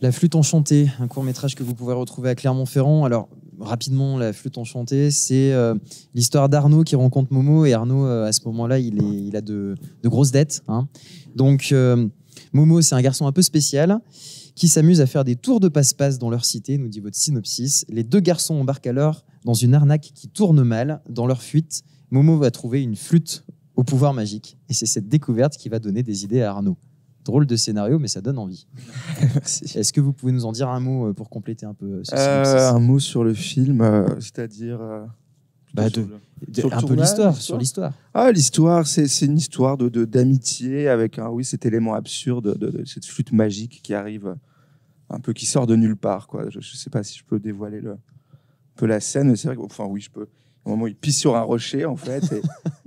La Flûte Enchantée, un court-métrage que vous pouvez retrouver à Clermont-Ferrand. Alors, rapidement, La Flûte Enchantée, c'est l'histoire d'Arnaud qui rencontre Momo. Et Arnaud, à ce moment-là, il a de grosses dettes. Hein. Donc, Momo, c'est un garçon un peu spécial qui s'amuse à faire des tours de passe-passe dans leur cité, nous dit votre synopsis. Les 2 garçons embarquent alors dans une arnaque qui tourne mal. Dans leur fuite, Momo va trouver une flûte au pouvoir magique. Et c'est cette découverte qui va donner des idées à Arnaud. Drôle de scénario, mais ça donne envie. Merci. Est-ce que vous pouvez nous en dire un mot pour compléter un peu ce un mot sur le film, c'est-à-dire un peu l'histoire, sur l'histoire. Ah, l'histoire, c'est une histoire d'amitié avec cet élément absurde de cette flûte magique qui arrive un peu, qui sort de nulle part, quoi. Je sais pas si je peux dévoiler un peu la scène, mais c'est vrai que, enfin oui, je peux. Au moment où il pisse sur un rocher, en fait,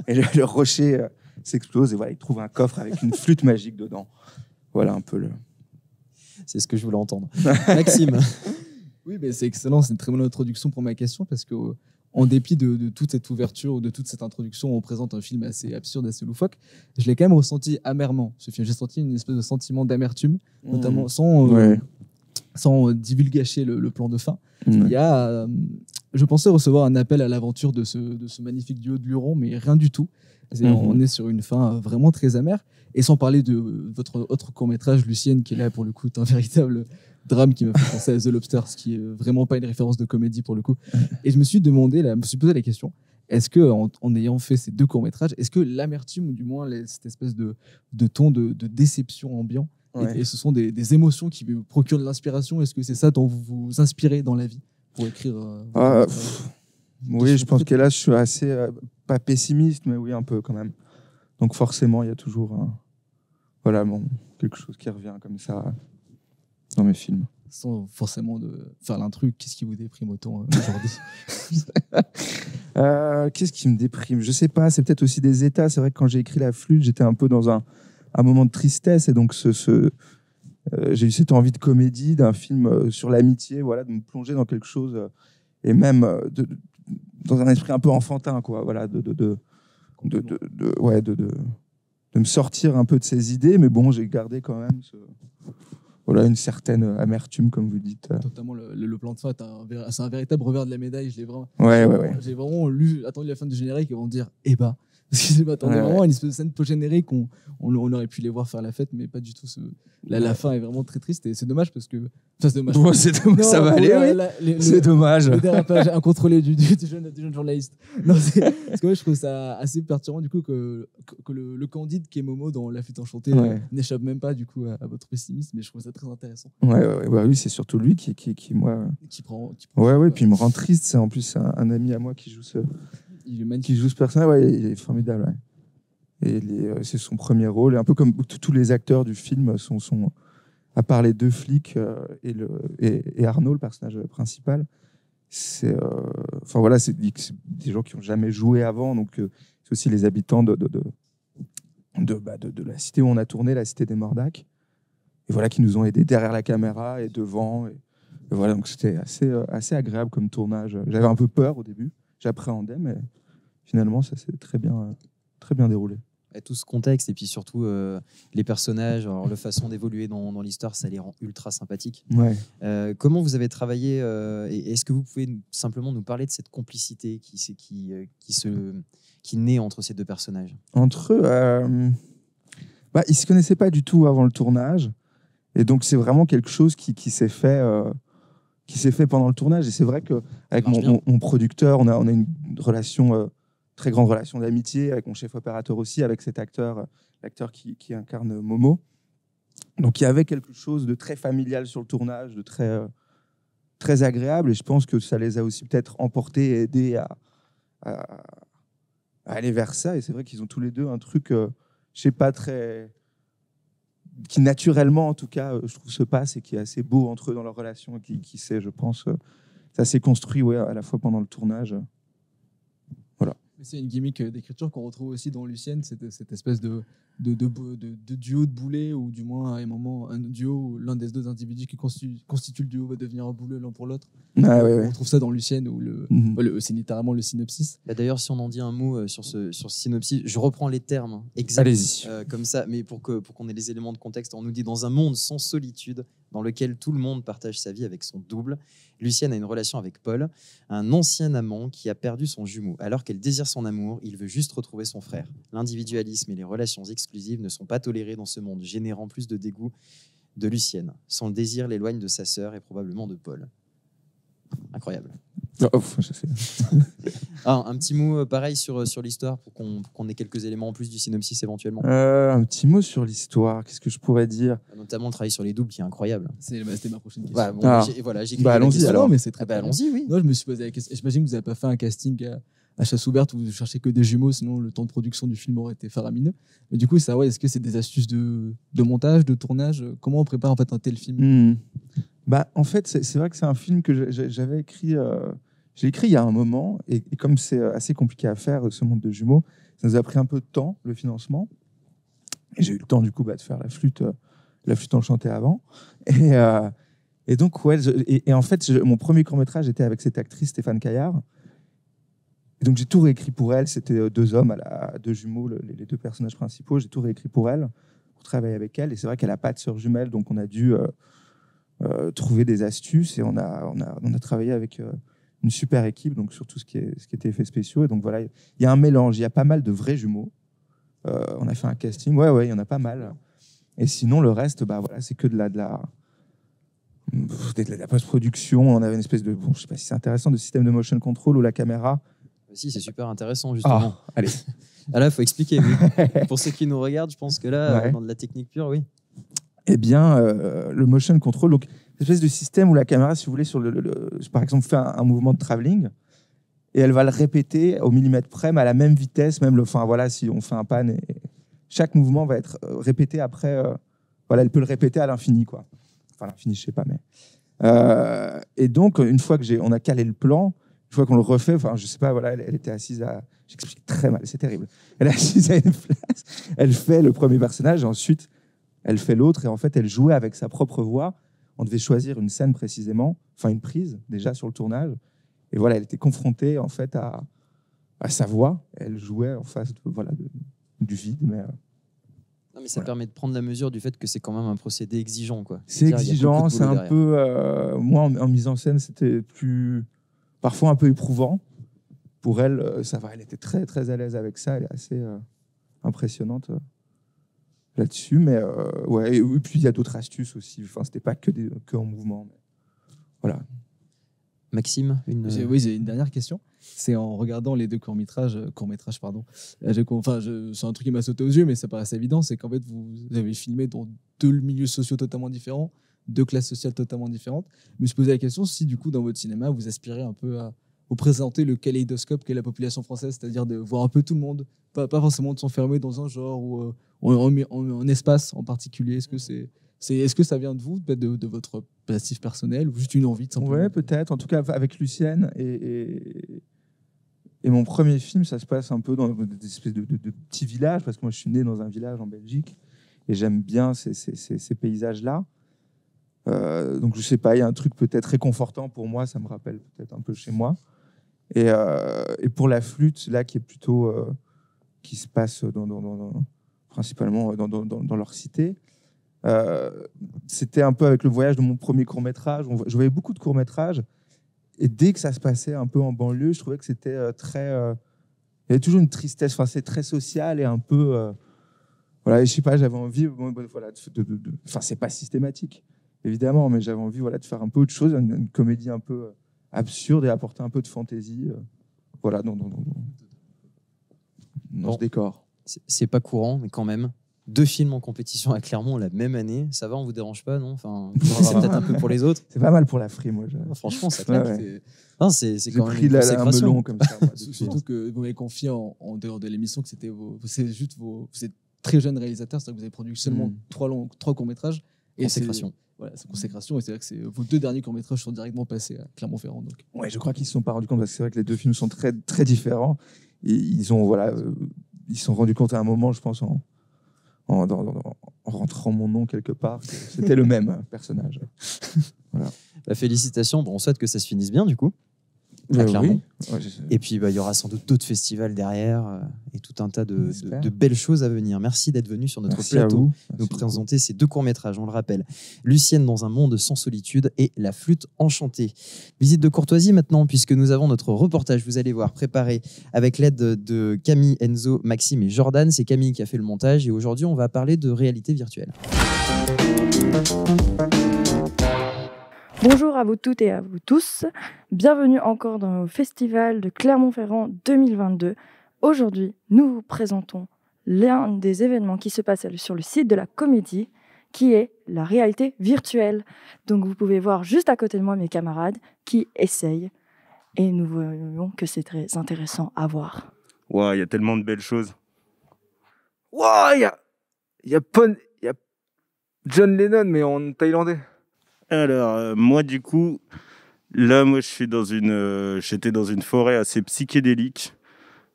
et le rocher s'explose, et voilà, il trouve un coffre avec une flûte magique dedans. Voilà un peu le... C'est ce que je voulais entendre. Maxime. Oui, mais c'est excellent, c'est une très bonne introduction pour ma question, parce que en dépit de toute cette ouverture, de toute cette introduction, on présente un film assez absurde, assez loufoque. Je l'ai quand même ressenti amèrement, ce film. J'ai senti une espèce de sentiment d'amertume, notamment sans divulgacher le plan de fin. Il y a... je pensais recevoir un appel à l'aventure de ce magnifique duo de Luron, mais rien du tout. On est sur une fin vraiment très amère. Et sans parler de votre autre court-métrage, Lucienne, qui est là pour le coup, est un véritable drame qui m'a fait penser à The Lobster, ce qui est vraiment pas une référence de comédie pour le coup. Et je me suis posé la question, est-ce que en ayant fait ces 2 courts-métrages, est-ce que l'amertume, ou du moins cette espèce de ton de déception ambiant, et ce sont des émotions qui vous procurent de l'inspiration, est-ce que c'est ça dont vous vous inspirez dans la vie pour écrire oui, je pense que là, je suis assez, pas pessimiste, mais oui, un peu quand même. Donc forcément, il y a toujours quelque chose qui revient comme ça dans mes films. Sans forcément de faire l'intrus, qu'est-ce qui vous déprime autant aujourd'hui? Qu'est-ce qui me déprime? Je sais pas, c'est peut-être aussi des états. C'est vrai que quand j'ai écrit La Flûte, j'étais un peu dans un moment de tristesse, et donc j'ai eu cette envie de comédie, d'un film sur l'amitié, voilà, de me plonger dans quelque chose et même dans un esprit un peu enfantin, quoi, voilà, de me sortir un peu de ces idées, mais bon, j'ai gardé quand même voilà, une certaine amertume, comme vous dites. Notamment le plan de fin, c'est un véritable revers de la médaille. Je l'ai vraiment, j'ai vraiment attendu la fin du générique et vont dire eh bah. Parce que je m'attendais vraiment à une espèce de scène post-générique. On aurait pu les voir faire la fête, mais pas du tout. La fin est vraiment très triste et c'est dommage parce que. Enfin, c'est dommage. Bon, ça va aller, oui. C'est dommage. Le dérapage incontrôlé du jeune journaliste. Non, parce que moi, je trouve ça assez perturbant du coup que le Candide qui est Momo dans La Flûte enchantée n'échappe même pas du coup à votre pessimisme, mais je trouve ça très intéressant. Oui, c'est surtout lui qui moi. Qui prend puis il me rend triste. C'est en plus un ami à moi qui joue ce. Qui joue ce personnage, il est formidable. Ouais. Et c'est son premier rôle. Et un peu comme tous les acteurs du film sont à part les deux flics et Arnaud, le personnage principal, c'est des gens qui n'ont jamais joué avant. Donc c'est aussi les habitants de la cité où on a tourné, la cité des Mordacs. Et voilà, qui nous ont aidés derrière la caméra et devant. Et voilà, donc c'était assez agréable comme tournage. J'avais un peu peur au début. J'appréhendais, mais finalement, ça s'est très bien déroulé. Et tout ce contexte, et puis surtout les personnages, alors, la façon d'évoluer dans l'histoire, ça les rend ultra sympathiques. Ouais. Comment vous avez travaillé et est-ce que vous pouvez simplement nous parler de cette complicité qui naît entre ces deux personnages? Entre eux, ils ne se connaissaient pas du tout avant le tournage. Et donc, c'est vraiment quelque chose qui s'est fait... qui s'est fait pendant le tournage. Et c'est vrai qu'avec mon producteur, on a une relation, très grande relation d'amitié, avec mon chef opérateur aussi, avec cet acteur, l'acteur qui incarne Momo. Donc il y avait quelque chose de très familial sur le tournage, de très agréable. Et je pense que ça les a aussi peut-être emportés et aidés à aller vers ça. Et c'est vrai qu'ils ont tous les deux un truc, je sais pas, qui naturellement, en tout cas, je trouve, se passe et qui est assez beau entre eux dans leur relation, et qui s'est, je pense, ça s'est construit à la fois pendant le tournage. Voilà. C'est une gimmick d'écriture qu'on retrouve aussi dans Lucienne, cette espèce de duo de boulets, ou du moins à un moment, un duo où l'un des deux individus qui constitue le duo va devenir un boulet l'un pour l'autre. On trouve ça dans Lucienne, où c'est littéralement le synopsis. D'ailleurs, si on en dit un mot sur ce synopsis, je reprends les termes exacts. Allez-y. Comme ça, mais pour qu'on ait les éléments de contexte, on nous dit: dans un monde sans solitude, dans lequel tout le monde partage sa vie avec son double, Lucienne a une relation avec Paul, un ancien amant qui a perdu son jumeau. Alors qu'elle désire son amour, il veut juste retrouver son frère. L'individualisme et les relations exclusives ne sont pas tolérés dans ce monde, générant plus de dégoût de Lucienne. Son désir l'éloigne de sa sœur et probablement de Paul. Incroyable. Un petit mot pareil sur l'histoire pour qu'on ait quelques éléments en plus du synopsis éventuellement. Un petit mot sur l'histoire, qu'est-ce que je pourrais dire? Notamment le travail sur les doubles qui est incroyable. C'était ma prochaine question. Allons-y alors. Mais c'est très allons-y, oui. Moi, je me suis posé la question. J'imagine que vous n'avez pas fait un casting à chasse ouverte où vous cherchez que des jumeaux, sinon le temps de production du film aurait été faramineux. Mais du coup, est-ce que c'est des astuces de montage, de tournage? Comment on prépare en fait un tel film? En fait, c'est vrai que c'est un film que j'avais écrit. Je l'ai écrit il y a un moment, et comme c'est assez compliqué à faire, ce monde de jumeaux, ça nous a pris un peu de temps, le financement. Et j'ai eu le temps, du coup, de faire la flûte enchantée avant. Et donc, en fait, mon premier court-métrage était avec cette actrice, Stéphane Caillard. Et donc, j'ai tout réécrit pour elle. C'était deux hommes, deux jumeaux, les deux personnages principaux. J'ai tout réécrit pour elle, pour travailler avec elle. Et c'est vrai qu'elle n'a pas de sœur jumelle, donc on a dû trouver des astuces. Et on a travaillé avec une super équipe, donc sur tout ce qui était effets spéciaux. Et donc voilà, il y a un mélange. Il y a pas mal de vrais jumeaux. On a fait un casting. Ouais, il y en a pas mal. Et sinon, le reste, c'est que de la post-production. On avait une espèce de, je sais pas si c'est intéressant, de système de motion control où la caméra. Si, c'est super intéressant, justement. Allez. Là, il faut expliquer. Oui. Pour ceux qui nous regardent, je pense que là, dans de la technique pure, oui. Eh bien, le motion control, donc une espèce de système où la caméra, si vous voulez, par exemple, fait un mouvement de travelling et elle va le répéter au millimètre près, mais à la même vitesse, si on fait un pan, et chaque mouvement va être répété après. Elle peut le répéter à l'infini, quoi. Enfin, l'infini, je sais pas, mais. Et donc, une fois on a calé le plan, une fois qu'on le refait, je sais pas, elle était assise à. J'explique très mal, c'est terrible. Elle est assise à une place, elle fait le premier personnage, et ensuite. elle fait l'autre, et en fait, elle jouait avec sa propre voix. On devait choisir une scène précisément, enfin une prise déjà sur le tournage. Et voilà, elle était confrontée en fait à sa voix. Elle jouait en face du vide, mais... Non, mais ça permet de prendre la mesure du fait que c'est quand même un procédé exigeant, quoi. C'est C'est-à-dire, il y a exigeant, beaucoup de c'est boulot un derrière. peu... moi, en mise en scène, c'était parfois un peu éprouvant. Pour elle, ça va, elle était très, très à l'aise avec ça. Elle est assez impressionnante là-dessus. Mais ouais, et puis, il y a d'autres astuces aussi. Enfin, c'était pas que en mouvement. Mais... Voilà. Maxime, Oui, j'ai une dernière question. C'est en regardant les deux courts-métrages, c'est un truc qui m'a sauté aux yeux, mais ça paraissait évident, c'est qu'en fait, vous avez filmé dans deux milieux sociaux totalement différents, deux classes sociales totalement différentes. Mais je me suis posé la question si, du coup, dans votre cinéma, vous aspirez un peu à vous présenter le kaléidoscope qu'est la population française, c'est-à-dire de voir un peu tout le monde, pas forcément de s'enfermer dans un genre ou en espace en particulier. Est-ce que ça vient de vous, de votre passif personnel, ou juste une envie de simplement... Ouais, peut-être. En tout cas, avec Lucienne et mon premier film, ça se passe un peu dans des espèces de petits villages, parce que moi, je suis né dans un village en Belgique, et j'aime bien ces paysages-là. Donc, je sais pas, il y a un truc peut-être réconfortant pour moi, ça me rappelle peut-être un peu chez moi. Et pour la flûte, là, qui est plutôt... qui se passe principalement dans leur cité, c'était un peu avec le voyage de mon premier court-métrage. Je voyais beaucoup de courts-métrages, et dès que ça se passait un peu en banlieue, je trouvais que c'était très... il y avait toujours une tristesse, enfin, c'est très social et un peu... voilà, je sais pas, j'avais envie... voilà, enfin, c'est pas systématique, évidemment, mais j'avais envie de faire un peu autre chose, une comédie un peu absurde et apporter un peu de fantaisie voilà, dans ce décor. C'est pas courant, mais quand même. 2 films en compétition à Clermont la même année, ça va, on vous dérange pas, non? Enfin, c'est peut-être un peu pour les autres. C'est pas mal pour la frime, moi. Franchement, ça claque. Ouais. C'est J'ai quand même pris une un consécration. melon comme ça. Moi, Surtout que vous m'avez confié en dehors de l'émission que vous êtes très jeune réalisateur, c'est-à-dire que vous avez produit seulement 3 courts-métrages. Consécration. Voilà, c'est consécration, et c'est vrai que vos 2 derniers courts-métrages sont directement passés à Clermont-Ferrand. Donc. Ouais, je crois qu'ils ne se sont pas rendus compte, parce que c'est vrai que les 2 films sont très, très différents. Et ils se sont rendus compte à un moment, je pense, en rentrant mon nom quelque part, que c'était le même personnage. Voilà. Félicitations, on souhaite que ça se finisse bien, du coup. Clermont. Oui. Ouais, et puis, il y aura sans doute d'autres festivals derrière et tout un tas de belles choses à venir. Merci d'être venu sur notre plateau nous présenter ces 2 courts-métrages, on le rappelle. Lucienne dans un monde sans solitude et La flûte enchantée. Visite de courtoisie maintenant, puisque nous avons notre reportage, vous allez voir, préparé avec l'aide de Camille, Enzo, Maxime et Jordan. C'est Camille qui a fait le montage, et aujourd'hui, on va parler de réalité virtuelle. Bonjour à vous toutes et à vous tous. Bienvenue encore dans le festival de Clermont-Ferrand 2022. Aujourd'hui, nous vous présentons l'un des événements qui se passe sur le site de la Comédie, qui est la réalité virtuelle. Donc vous pouvez voir juste à côté de moi mes camarades qui essayent, et nous voyons que c'est très intéressant à voir. Ouais, il y a tellement de belles choses. Wow, il y a John Lennon, mais en thaïlandais. Alors, moi, du coup, là, j'étais dans une forêt assez psychédélique.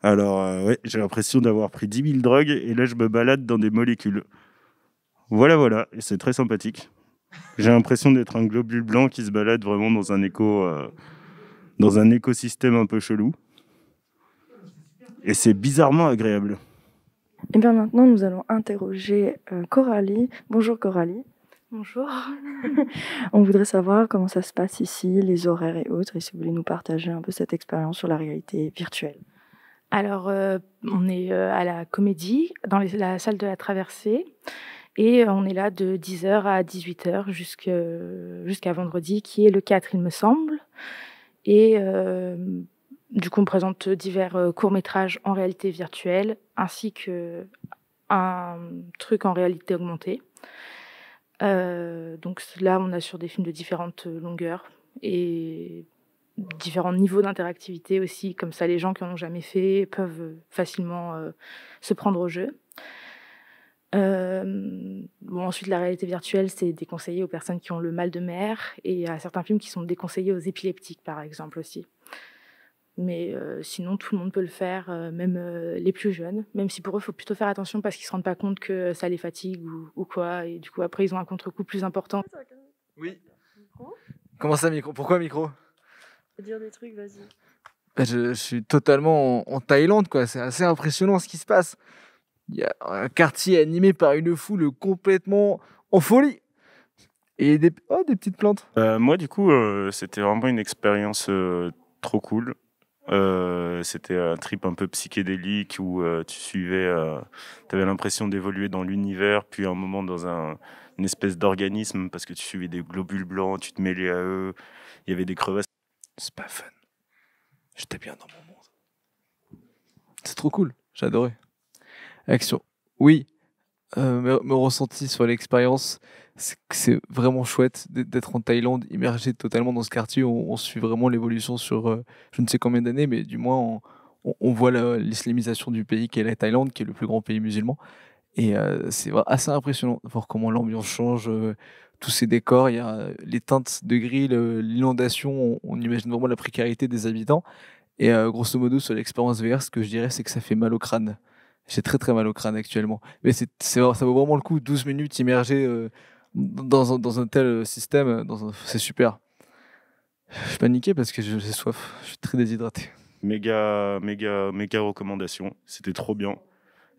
Alors, ouais, j'ai l'impression d'avoir pris 10 000 drogues, et là, je me balade dans des molécules. Voilà, et c'est très sympathique. J'ai l'impression d'être un globule blanc qui se balade vraiment dans un écosystème un peu chelou. Et c'est bizarrement agréable. Et bien maintenant, nous allons interroger Coralie. Bonjour Coralie. Bonjour. On voudrait savoir comment ça se passe ici, les horaires et autres, et si vous voulez nous partager un peu cette expérience sur la réalité virtuelle. Alors, on est à la Comédie, dans la salle de la Traversée, et on est là de 10h à 18h jusqu'à vendredi, qui est le 4, il me semble. Et du coup, on présente divers courts-métrages en réalité virtuelle, ainsi qu'un truc en réalité augmentée. Donc là, on a sur des films de différentes longueurs et différents niveaux d'interactivité aussi. Comme ça, les gens qui n'en ont jamais fait peuvent facilement se prendre au jeu. Ensuite, la réalité virtuelle, c'est déconseillé aux personnes qui ont le mal de mer, et à certains films qui sont déconseillés aux épileptiques, par exemple, aussi. Mais sinon, tout le monde peut le faire, même les plus jeunes. Même si pour eux, il faut plutôt faire attention parce qu'ils ne se rendent pas compte que ça les fatigue ou quoi. Et du coup, après, ils ont un contre-coup plus important. Oui. Comment ça, micro? Pourquoi micro? Dire des trucs, vas-y. Je suis totalement en Thaïlande, quoi. C'est assez impressionnant ce qui se passe. Il y a un quartier animé par une foule complètement en folie. Et des petites plantes. Moi, du coup, c'était vraiment une expérience trop cool. C'était un trip un peu psychédélique où tu suivais, tu avais l'impression d'évoluer dans l'univers, puis à un moment dans une espèce d'organisme parce que tu suivais des globules blancs, tu te mêlais à eux, il y avait des crevasses. C'est pas fun. J'étais bien dans mon monde. C'est trop cool, j'ai adoré. Action. Oui, me ressenti sur l'expérience, c'est que c'est vraiment chouette d'être en Thaïlande, immergé totalement dans ce quartier. On suit vraiment l'évolution sur je ne sais combien d'années, mais du moins on voit l'islamisation du pays qui est la Thaïlande, qui est le plus grand pays musulman. Et c'est assez impressionnant de voir comment l'ambiance change, tous ces décors, il y a les teintes de gris, l'inondation, on imagine vraiment la précarité des habitants. Et grosso modo, sur l'expérience VR, ce que je dirais, c'est que ça fait mal au crâne. J'ai très très mal au crâne actuellement. Mais ça vaut vraiment le coup, 12 minutes immergé dans un tel système, c'est super. Je suis paniqué parce que j'ai soif, je suis très déshydraté. Méga recommandation, c'était trop bien.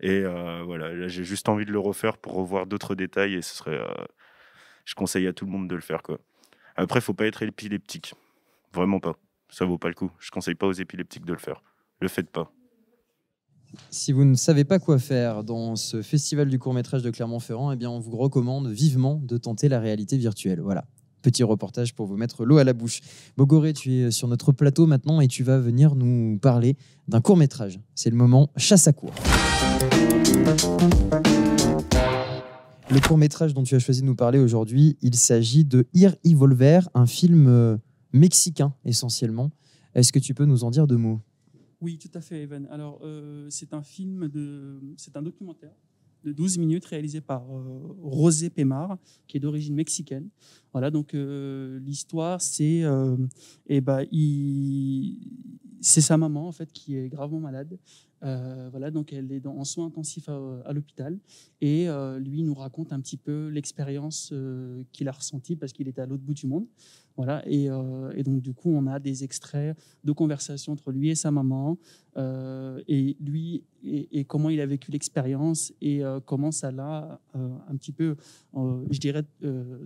Et voilà, là j'ai juste envie de le refaire pour revoir d'autres détails et ce serait, je conseille à tout le monde de le faire, quoi. Après, faut pas être épileptique, vraiment pas. Ça vaut pas le coup. Je conseille pas aux épileptiques de le faire. Le faites pas. Si vous ne savez pas quoi faire dans ce festival du court-métrage de Clermont-Ferrand, eh bien, on vous recommande vivement de tenter la réalité virtuelle. Voilà, petit reportage pour vous mettre l'eau à la bouche. Bogoré, tu es sur notre plateau maintenant et tu vas venir nous parler d'un court-métrage. C'est le moment chasse à court. Le court-métrage dont tu as choisi de nous parler aujourd'hui, il s'agit de Ir y Volver, un film mexicain essentiellement. Est-ce que tu peux nous en dire deux mots ? Oui, tout à fait, Evan. Alors, c'est un documentaire de 12 minutes réalisé par José Pemar, qui est d'origine mexicaine. Voilà, donc l'histoire, c'est c'est sa maman en fait qui est gravement malade. Voilà, donc elle est en soins intensifs à l'hôpital et lui nous raconte un petit peu l'expérience qu'il a ressentie parce qu'il était à l'autre bout du monde. Voilà, et donc du coup on a des extraits de conversations entre lui et sa maman et lui et comment il a vécu l'expérience et comment ça l'a un petit peu, je dirais,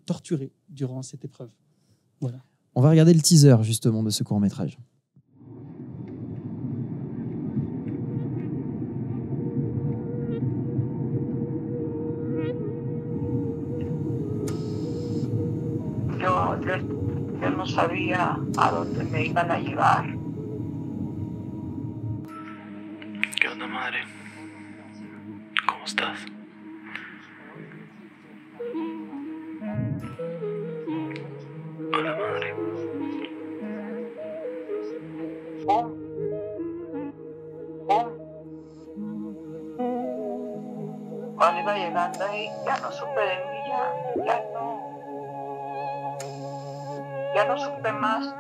torturé durant cette épreuve. Voilà. On va regarder le teaser justement de ce court-métrage. Yo no sabía a dónde me iban a llevar. ¿Qué onda, madre? ¿Cómo estás? Hola, madre. Cuando iba llegando ahí, ya no supe de mí, ya no supe más.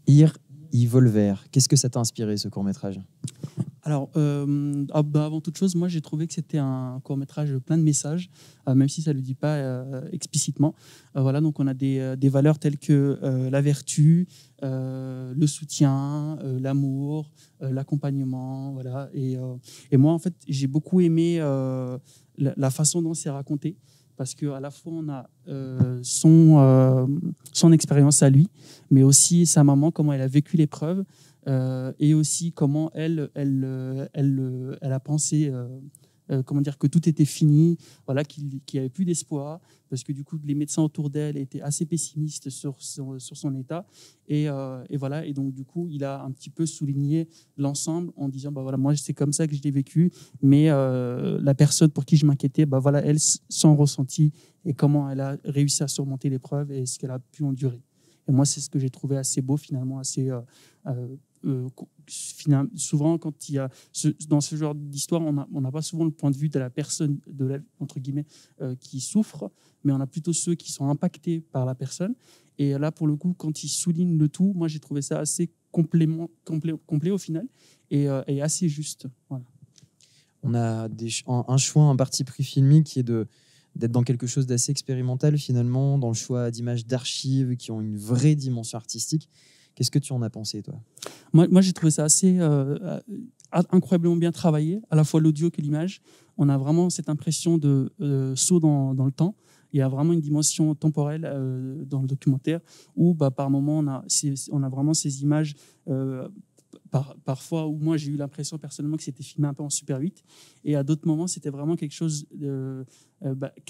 Ir y Volver, qu'est-ce que ça t'a inspiré ce court-métrage ? Alors, avant toute chose, moi j'ai trouvé que c'était un court-métrage plein de messages, même si ça ne le dit pas explicitement. Voilà, donc on a des valeurs telles que la vertu, le soutien, l'amour, l'accompagnement. Voilà. Et moi, en fait, j'ai beaucoup aimé la façon dont c'est raconté. Parce qu'à la fois, on a son expérience à lui, mais aussi sa maman, comment elle a vécu l'épreuve, et aussi comment elle a pensé comment dire, que tout était fini, voilà, qu'il n'y avait plus d'espoir, parce que du coup, les médecins autour d'elle étaient assez pessimistes sur son état. Et voilà, et donc du coup, il a un petit peu souligné l'ensemble en disant, bah, voilà, moi, c'est comme ça que je l'ai vécu, mais la personne pour qui je m'inquiétais, bah, voilà, elle, son ressenti, et comment elle a réussi à surmonter l'épreuve et ce qu'elle a pu endurer. Et moi, c'est ce que j'ai trouvé assez beau, finalement, assez souvent, quand il y a dans ce genre d'histoire, on n'a pas souvent le point de vue de la personne, entre guillemets, qui souffre, mais on a plutôt ceux qui sont impactés par la personne. Et là, pour le coup, quand il souligne le tout, moi, j'ai trouvé ça assez complet au final et assez juste. Voilà. On a un choix, un parti pris filmique qui est d'être dans quelque chose d'assez expérimental finalement, dans le choix d'images d'archives qui ont une vraie dimension artistique. Qu'est-ce que tu en as pensé, toi ? Moi, j'ai trouvé ça assez incroyablement bien travaillé, à la fois l'audio que l'image. On a vraiment cette impression de saut dans le temps. Il y a vraiment une dimension temporelle dans le documentaire où, par moment, on a vraiment ces images parfois où moi j'ai eu l'impression personnellement que c'était filmé un peu en Super 8 et à d'autres moments c'était vraiment quelque chose de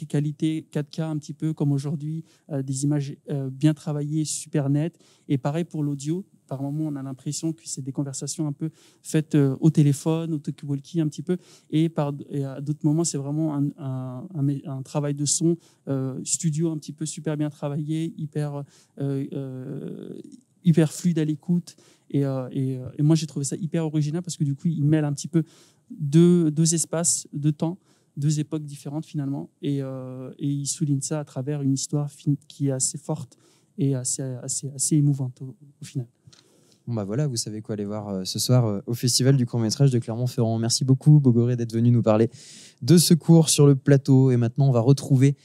qualité 4K un petit peu comme aujourd'hui, des images bien travaillées, super nettes. Et pareil pour l'audio, par moments on a l'impression que c'est des conversations un peu faites au téléphone, au talkie-walkie un petit peu, et à d'autres moments c'est vraiment un travail de son studio un petit peu super bien travaillé, hyper fluide à l'écoute. Et moi, j'ai trouvé ça hyper original parce que du coup, il mêle un petit peu deux espaces, deux temps, deux époques différentes finalement. Et il souligne ça à travers une histoire qui est assez forte et assez émouvante au final. Bon voilà, vous savez quoi aller voir ce soir au Festival du court-métrage de Clermont-Ferrand. Merci beaucoup, Bogoré, d'être venu nous parler de ce cours sur le plateau. Et maintenant, on va retrouver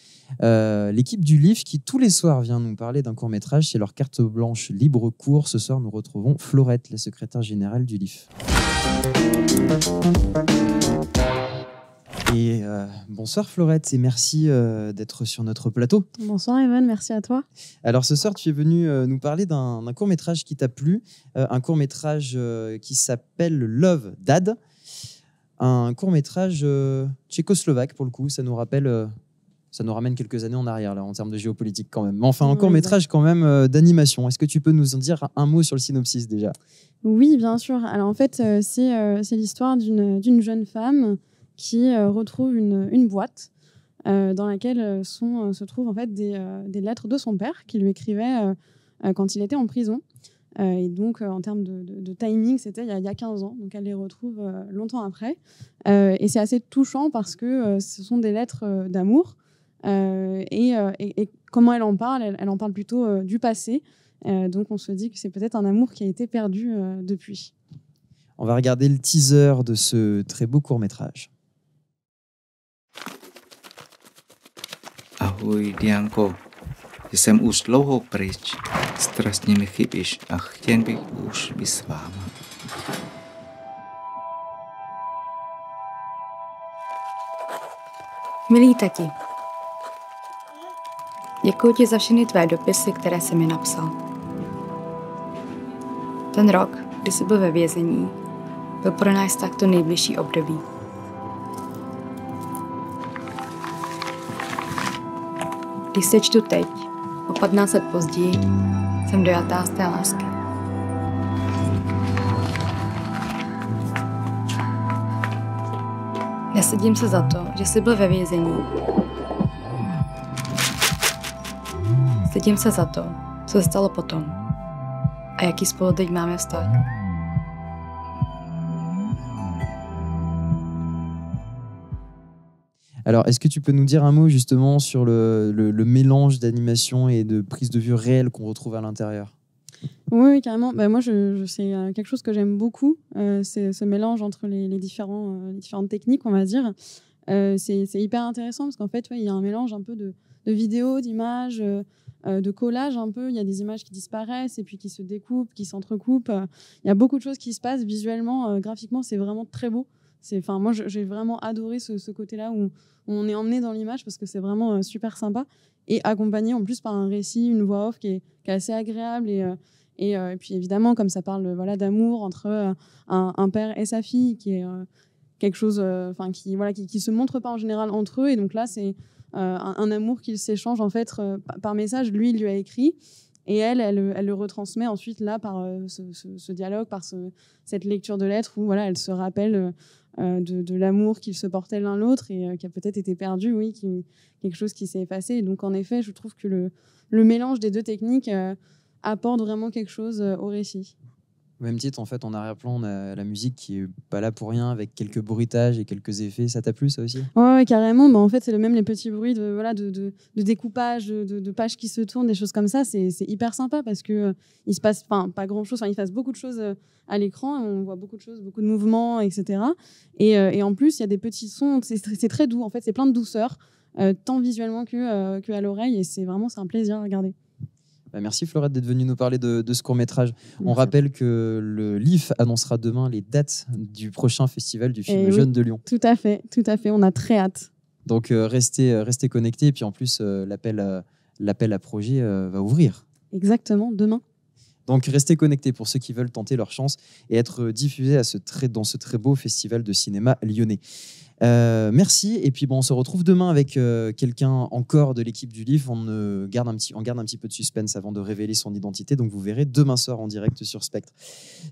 l'équipe du LIF qui, tous les soirs, vient nous parler d'un court-métrage. C'est leur carte blanche libre cours. Ce soir, nous retrouvons Florette, la secrétaire générale du LIF. Et bonsoir Florette, et merci d'être sur notre plateau. Bonsoir Evan, merci à toi. Alors ce soir, tu es venu nous parler d'un court-métrage qui t'a plu, un court-métrage qui s'appelle Love, Dad, un court-métrage tchécoslovaque pour le coup, ça nous ramène quelques années en arrière là, en termes de géopolitique quand même. Mais enfin, un court-métrage quand même d'animation. Est-ce que tu peux nous en dire un mot sur le synopsis déjà ? Oui, bien sûr. Alors en fait, c'est l'histoire d'une jeune femme qui retrouve une boîte dans laquelle se trouvent en fait des lettres de son père qui lui écrivait quand il était en prison. Et donc, en termes de timing, c'était il y a 15 ans. Donc, elle les retrouve longtemps après. Et c'est assez touchant parce que ce sont des lettres d'amour. Et comment elle en parle plutôt du passé. Donc, on se dit que c'est peut-être un amour qui a été perdu depuis. On va regarder le teaser de ce très beau court-métrage. Ahoj, Dianko. Jsem už dlouho pryč. Strašně mi chybíš a chtěl bych už být s váma. Milý tati, děkuji ti za všechny tvé dopisy, které jsi mi napsal. Ten rok, kdy jsi byl ve vězení, byl pro nás takto nejbližší období. Když se čtu teď, o 15 let později, jsem dojatá z té lásky. Nesedím se za to, že jsi byl ve vězení. Sedím se za to, co se stalo potom a jaký spolu teď máme vztah. Alors, est-ce que tu peux nous dire un mot justement sur le mélange d'animation et de prise de vue réelle qu'on retrouve à l'intérieur ? Oui, carrément. Moi, c'est quelque chose que j'aime beaucoup, c'est ce mélange entre les différentes techniques, on va dire. C'est hyper intéressant parce qu'en fait, il y a un mélange un peu de vidéos, d'images, de collages un peu. Il y a des images qui disparaissent et puis qui se découpent, qui s'entrecoupent. Il y a beaucoup de choses qui se passent visuellement, graphiquement, c'est vraiment très beau. Moi, j'ai vraiment adoré ce côté-là où on est emmené dans l'image parce que c'est vraiment super sympa et accompagné en plus par un récit, une voix off qui est assez agréable et puis évidemment, comme ça parle d'amour entre un père et sa fille, qui est quelque chose qui se montre pas en général entre eux. Et donc là, c'est un amour qu'ils s'échangent en fait par message. Lui, il lui a écrit. Et elle le retransmet ensuite là par ce dialogue, par cette lecture de lettres où elle se rappelle de l'amour qu'ils se portaient l'un l'autre et qui a peut-être été perdu, quelque chose qui s'est effacé. Et donc en effet, je trouve que le mélange des deux techniques apporte vraiment quelque chose au récit. Au même titre, en fait, en arrière-plan, on a la musique qui est pas là pour rien, avec quelques bruitages et quelques effets. Ça t'a plu, ça aussi? Ouais, carrément. En fait, c'est même les petits bruits de découpage, de pages qui se tournent, des choses comme ça. C'est hyper sympa parce que il se passe pas grand-chose. Il se passe beaucoup de choses à l'écran. On voit beaucoup de choses, beaucoup de mouvements, etc. Et en plus, il y a des petits sons. C'est très doux. En fait, c'est plein de douceur, tant visuellement que à l'oreille. Et c'est un plaisir à regarder. Merci Fleurette d'être venue nous parler de ce court-métrage. On rappelle que le LIF annoncera demain les dates du prochain festival du film Jeunes de Lyon. Tout à fait. On a très hâte. Donc restez connectés. Et puis en plus, l'appel à projet va ouvrir. Exactement, demain. Donc restez connectés pour ceux qui veulent tenter leur chance et être diffusés dans ce très beau festival de cinéma lyonnais. Merci. Et puis on se retrouve demain avec quelqu'un encore de l'équipe du LIF. On garde un petit peu de suspense avant de révéler son identité. Donc vous verrez demain soir en direct sur Spectre.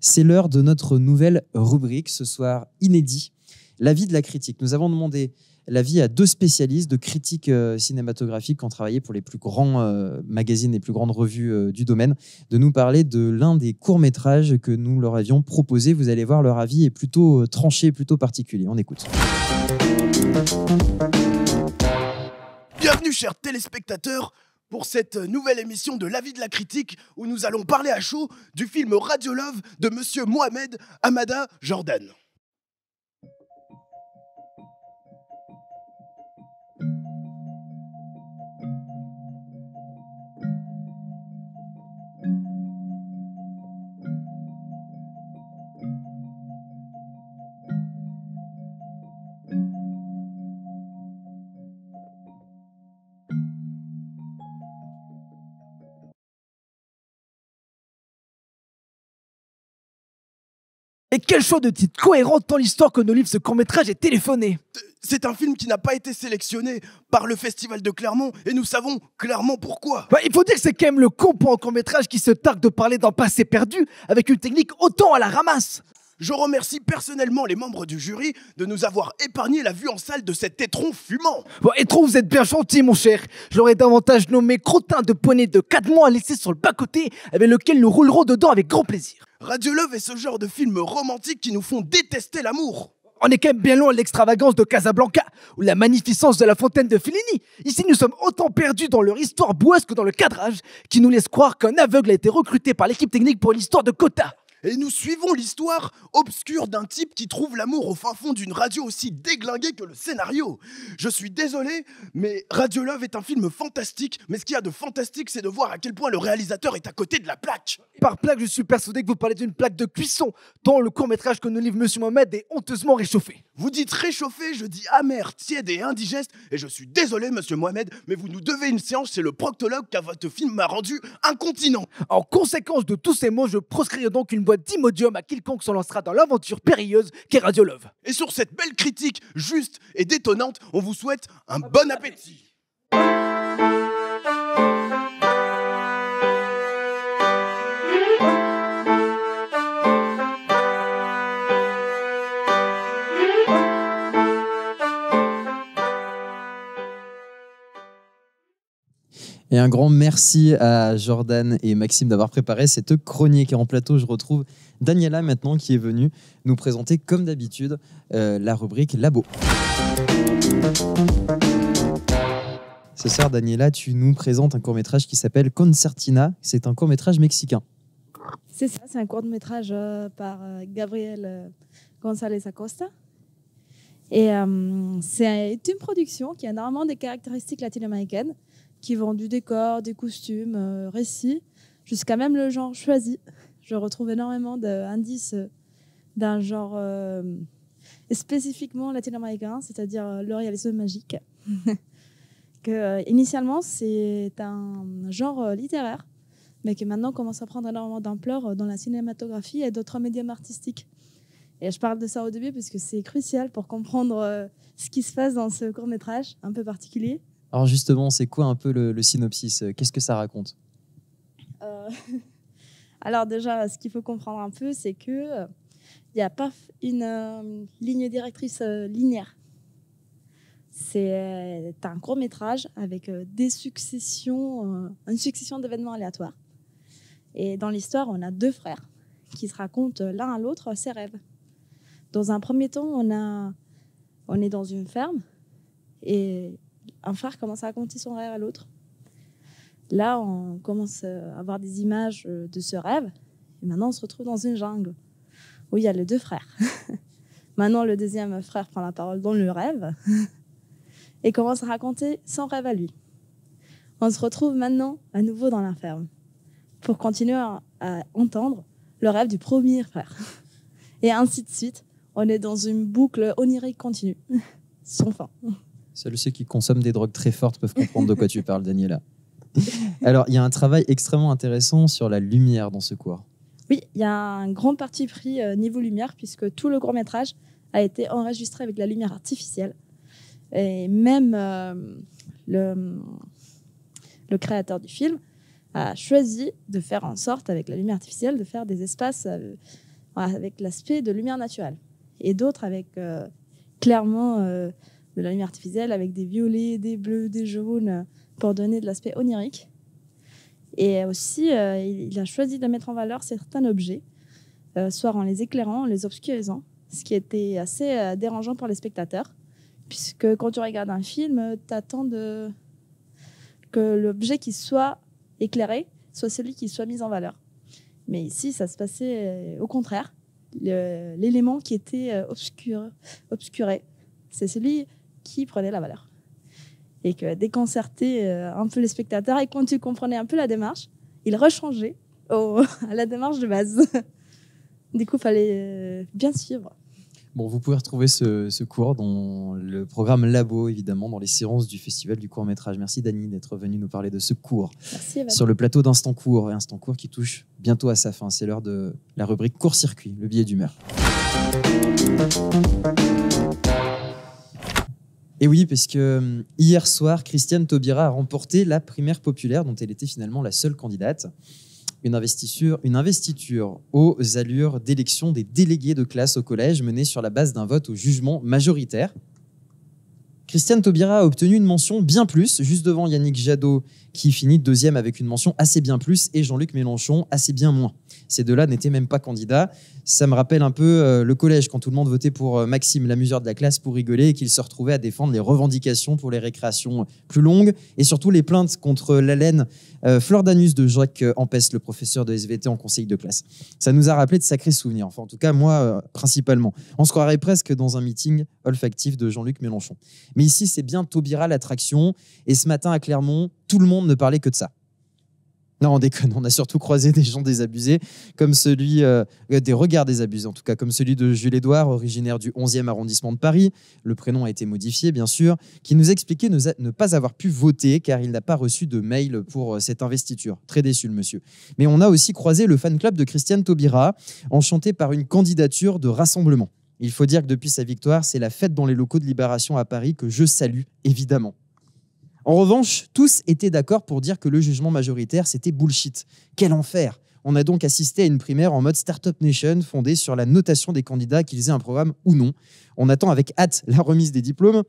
C'est l'heure de notre nouvelle rubrique. Ce soir, inédit, l'avis de la critique. Nous avons demandé l'avis à 2 spécialistes de critiques cinématographiques qui ont travaillé pour les plus grands magazines, les plus grandes revues du domaine, de nous parler de l'un des courts-métrages que nous leur avions proposé. Vous allez voir, leur avis est plutôt tranché, plutôt particulier. On écoute. Bienvenue, chers téléspectateurs, pour cette nouvelle émission de l'avis de la critique où nous allons parler à chaud du film Radio Love de Monsieur Mohamed Hamada Jordan. Et quel choix de titre cohérent tant l'histoire que nous livre ce court-métrage est téléphoné. C'est un film qui n'a pas été sélectionné par le Festival de Clermont et nous savons clairement pourquoi. Il faut dire que c'est quand même le compo en court-métrage qui se targue de parler d'un passé perdu avec une technique autant à la ramasse. Je remercie personnellement les membres du jury de nous avoir épargné la vue en salle de cet étron fumant. Étron, vous êtes bien gentil, mon cher. Je l'aurais davantage nommé crottin de poney de 4 mois laissé sur le bas-côté avec lequel nous roulerons dedans avec grand plaisir. Radio Love est ce genre de film romantique qui nous font détester l'amour. On est quand même bien loin de l'extravagance de Casablanca ou la magnificence de la fontaine de Fellini. Ici, nous sommes autant perdus dans leur histoire boueuse que dans le cadrage qui nous laisse croire qu'un aveugle a été recruté par l'équipe technique pour une histoire de quota. Et nous suivons l'histoire obscure d'un type qui trouve l'amour au fin fond d'une radio aussi déglinguée que le scénario. Je suis désolé, mais Radio Love est un film fantastique, mais ce qu'il y a de fantastique, c'est de voir à quel point le réalisateur est à côté de la plaque. Par plaque, je suis persuadé que vous parlez d'une plaque de cuisson, tant le court-métrage que nous livre Monsieur Mohamed est honteusement réchauffé. Vous dites réchauffé, je dis amer, tiède et indigeste, et je suis désolé, Monsieur Mohamed, mais vous nous devez une séance chez le proctologue car votre film m'a rendu incontinent. En conséquence de tous ces mots, je proscrirai donc une boîte d'Imodium à quiconque se lancera dans l'aventure périlleuse qu'est Radio Love. Et sur cette belle critique juste et détonnante, on vous souhaite un bon appétit. Et un grand merci à Jordan et Maxime d'avoir préparé cette chronique. Et en plateau, je retrouve Daniela maintenant qui est venue nous présenter, comme d'habitude, la rubrique Labo. Ce soir, Daniela, tu nous présentes un court-métrage qui s'appelle Concertina. C'est un court-métrage mexicain. C'est ça, c'est un court-métrage par Gabriel González Acosta. Et c'est une production qui a normalement des caractéristiques latino-américaines, qui vont du décor, des costumes, récits, jusqu'à même le genre choisi. Je retrouve énormément d'indices d'un genre spécifiquement latino-américain, c'est-à-dire le réalisme magique. Initialement, c'est un genre littéraire, mais qui maintenant commence à prendre énormément d'ampleur dans la cinématographie et d'autres médiums artistiques. Et je parle de ça au début parce que c'est crucial pour comprendre ce qui se passe dans ce court-métrage un peu particulier. Alors justement, c'est quoi un peu le synopsis? Qu'est-ce que ça raconte? Alors déjà, ce qu'il faut comprendre un peu, c'est qu'il n'y a pas une ligne directrice linéaire. C'est un court-métrage avec une succession d'événements aléatoires. Et dans l'histoire, on a deux frères qui se racontent l'un à l'autre ses rêves. Dans un premier temps, on est dans une ferme et un frère commence à raconter son rêve à l'autre. Là, on commence à avoir des images de ce rêve. Et maintenant, on se retrouve dans une jungle où il y a les deux frères. Maintenant, le deuxième frère prend la parole dans le rêve et commence à raconter son rêve à lui. On se retrouve maintenant à nouveau dans la ferme pour continuer à entendre le rêve du premier frère. Et ainsi de suite. On est dans une boucle onirique continue, sans fin. Seuls ceux qui consomment des drogues très fortes peuvent comprendre de quoi tu parles, Daniela. Alors, il y a un travail extrêmement intéressant sur la lumière dans ce cours. Oui, il y a un grand parti pris niveau lumière, puisque tout le court-métrage a été enregistré avec la lumière artificielle. Et même le créateur du film a choisi de faire en sorte, avec la lumière artificielle, de faire des espaces avec l'aspect de lumière naturelle. Et d'autres avec clairement de la lumière artificielle, avec des violets, des bleus, des jaunes, pour donner de l'aspect onirique. Et aussi, il a choisi de mettre en valeur certains objets, soit en les éclairant, en les obscurisant, ce qui était assez dérangeant pour les spectateurs, puisque quand tu regardes un film, tu attends que l'objet qui soit éclairé soit celui qui soit mis en valeur. Mais ici, ça se passait au contraire. L'élément qui était obscuré, c'est celui qui prenait la valeur. Et que déconcertait un peu les spectateurs. Et quand tu comprenais un peu la démarche, il rechangeait à la démarche de base. Du coup, il fallait bien suivre. Bon, vous pouvez retrouver ce cours dans le programme Labo, évidemment, dans les séances du Festival du court-métrage. Merci Dani d'être venue nous parler de ce cours. Merci, Evan. Sur le plateau d'Instant Court, et Instant Court qui touche bientôt à sa fin. C'est l'heure de la rubrique Court-circuit, le billet d'humeur. Et oui, parce que hier soir, Christiane Taubira a remporté la primaire populaire dont elle était finalement la seule candidate. Une investiture aux allures d'élection des délégués de classe au collège menée sur la base d'un vote au jugement majoritaire. Christiane Taubira a obtenu une mention bien plus, juste devant Yannick Jadot, qui finit deuxième avec une mention assez bien plus, et Jean-Luc Mélenchon assez bien moins. Ces deux-là n'étaient même pas candidats. Ça me rappelle un peu le collège, quand tout le monde votait pour Maxime, l'amuseur de la classe, pour rigoler, et qu'il se retrouvait à défendre les revendications pour les récréations plus longues, et surtout les plaintes contre l'haleine Fleur d'anus de Jacques Ampès, le professeur de SVT en conseil de classe. Ça nous a rappelé de sacrés souvenirs, enfin en tout cas moi principalement. On se croirait presque dans un meeting olfactif de Jean-Luc Mélenchon. Mais ici, c'est bien Taubira l'attraction, et ce matin à Clermont, tout le monde ne parlait que de ça. Non, on déconne, on a surtout croisé des gens désabusés, comme celui, des regards désabusés en tout cas, comme celui de Jules Édouard, originaire du 11e arrondissement de Paris. Le prénom a été modifié, bien sûr, qui nous expliquait ne pas avoir pu voter car il n'a pas reçu de mail pour cette investiture. Très déçu, le monsieur. Mais on a aussi croisé le fan club de Christiane Taubira, enchanté par une candidature de rassemblement. Il faut dire que depuis sa victoire, c'est la fête dans les locaux de Libération à Paris que je salue, évidemment. En revanche, tous étaient d'accord pour dire que le jugement majoritaire, c'était bullshit. Quel enfer! On a donc assisté à une primaire en mode Startup Nation, fondée sur la notation des candidats, qu'ils aient un programme ou non. On attend avec hâte la remise des diplômes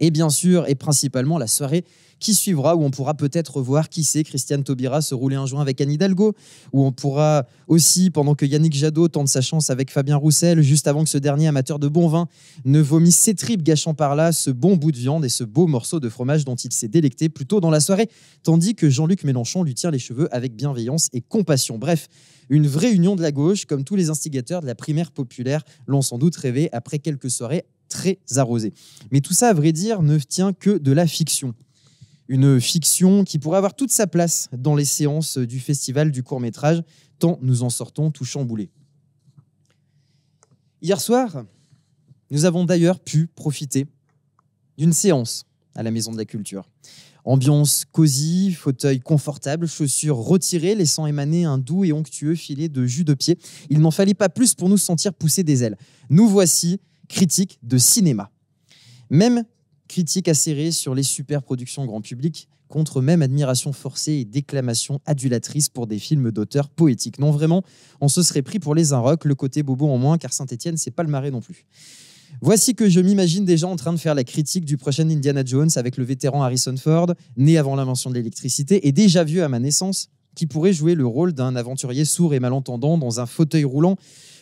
et bien sûr, et principalement, la soirée qui suivra, où on pourra peut-être voir qui c'est Christiane Taubira se rouler un joint avec Anne Hidalgo, où on pourra aussi, pendant que Yannick Jadot tente sa chance avec Fabien Roussel, juste avant que ce dernier amateur de bon vin ne vomisse ses tripes, gâchant par là ce bon bout de viande et ce beau morceau de fromage dont il s'est délecté plus tôt dans la soirée, tandis que Jean-Luc Mélenchon lui tient les cheveux avec bienveillance et compassion. Bref, une vraie union de la gauche, comme tous les instigateurs de la primaire populaire l'ont sans doute rêvé après quelques soirées très arrosées. Mais tout ça, à vrai dire, ne tient que de la fiction. Une fiction qui pourrait avoir toute sa place dans les séances du festival du court-métrage, tant nous en sortons tout chamboulés. Hier soir, nous avons d'ailleurs pu profiter d'une séance à la Maison de la Culture. Ambiance cosy, fauteuil confortable, chaussures retirées, laissant émaner un doux et onctueux filet de jus de pied. Il n'en fallait pas plus pour nous sentir pousser des ailes. Nous voici, critiques de cinéma. Même critique acérée sur les super productions grand public, contre même admiration forcée et déclamation adulatrice pour des films d'auteurs poétiques. Non, vraiment, on se serait pris pour les Inrocks, le côté bobo en moins, car Saint-Étienne, c'est pas le Marais non plus. Voici que je m'imagine déjà en train de faire la critique du prochain Indiana Jones avec le vétéran Harrison Ford, né avant l'invention de l'électricité et déjà vieux à ma naissance, qui pourrait jouer le rôle d'un aventurier sourd et malentendant dans un fauteuil roulant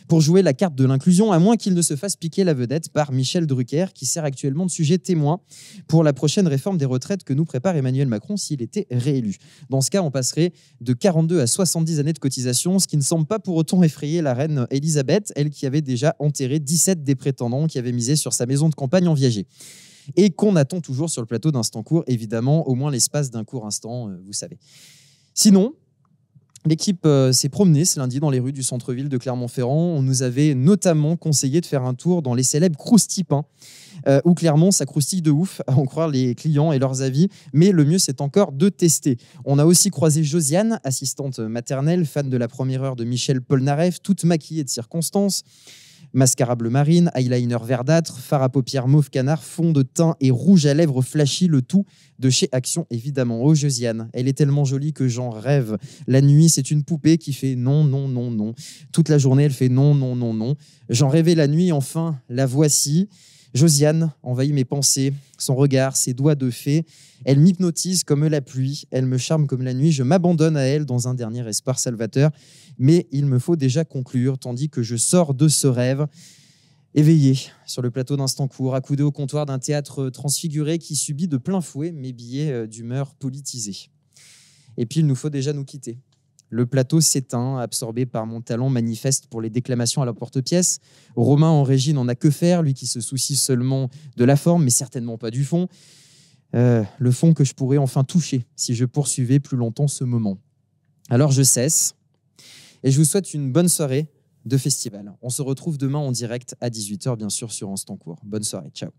pour jouer la carte de l'inclusion, à moins qu'il ne se fasse piquer la vedette par Michel Drucker, qui sert actuellement de sujet témoin pour la prochaine réforme des retraites que nous prépare Emmanuel Macron s'il était réélu. Dans ce cas, on passerait de 42 à 70 années de cotisation, ce qui ne semble pas pour autant effrayer la reine Elisabeth, elle qui avait déjà enterré 17 des prétendants qui avaient misé sur sa maison de campagne en Viager. Et qu'on attend toujours sur le plateau d'Instant Court, évidemment, au moins l'espace d'un court instant, vous savez. Sinon, l'équipe s'est promenée ce lundi dans les rues du centre-ville de Clermont-Ferrand. On nous avait notamment conseillé de faire un tour dans les célèbres croustipins, où Clermont, ça croustille de ouf, à en croire les clients et leurs avis. Mais le mieux, c'est encore de tester. On a aussi croisé Josiane, assistante maternelle, fan de la première heure de Michel Polnareff, toute maquillée de circonstance. Mascara bleu marine, eyeliner verdâtre, fard à paupières mauve canard, fond de teint et rouge à lèvres flashy, le tout de chez Action, évidemment. Oh, Josiane, elle est tellement jolie que j'en rêve. La nuit, c'est une poupée qui fait non, non, non, non. Toute la journée, elle fait non, non, non, non. J'en rêvais la nuit, enfin, la voici. Josiane envahit mes pensées, son regard, ses doigts de fée. Elle m'hypnotise comme la pluie, elle me charme comme la nuit. Je m'abandonne à elle dans un dernier espoir salvateur. Mais il me faut déjà conclure, tandis que je sors de ce rêve, éveillé sur le plateau d'Instant Court, accoudé au comptoir d'un théâtre transfiguré qui subit de plein fouet mes billets d'humeur politisés. Et puis il nous faut déjà nous quitter. Le plateau s'éteint, absorbé par mon talent manifeste pour les déclamations à la porte-pièce. Romain en régie n'en a que faire, lui qui se soucie seulement de la forme, mais certainement pas du fond. Le fond que je pourrais enfin toucher si je poursuivais plus longtemps ce moment. Alors je cesse et je vous souhaite une bonne soirée de festival. On se retrouve demain en direct à 18h, bien sûr, sur Instant Court. Bonne soirée, ciao.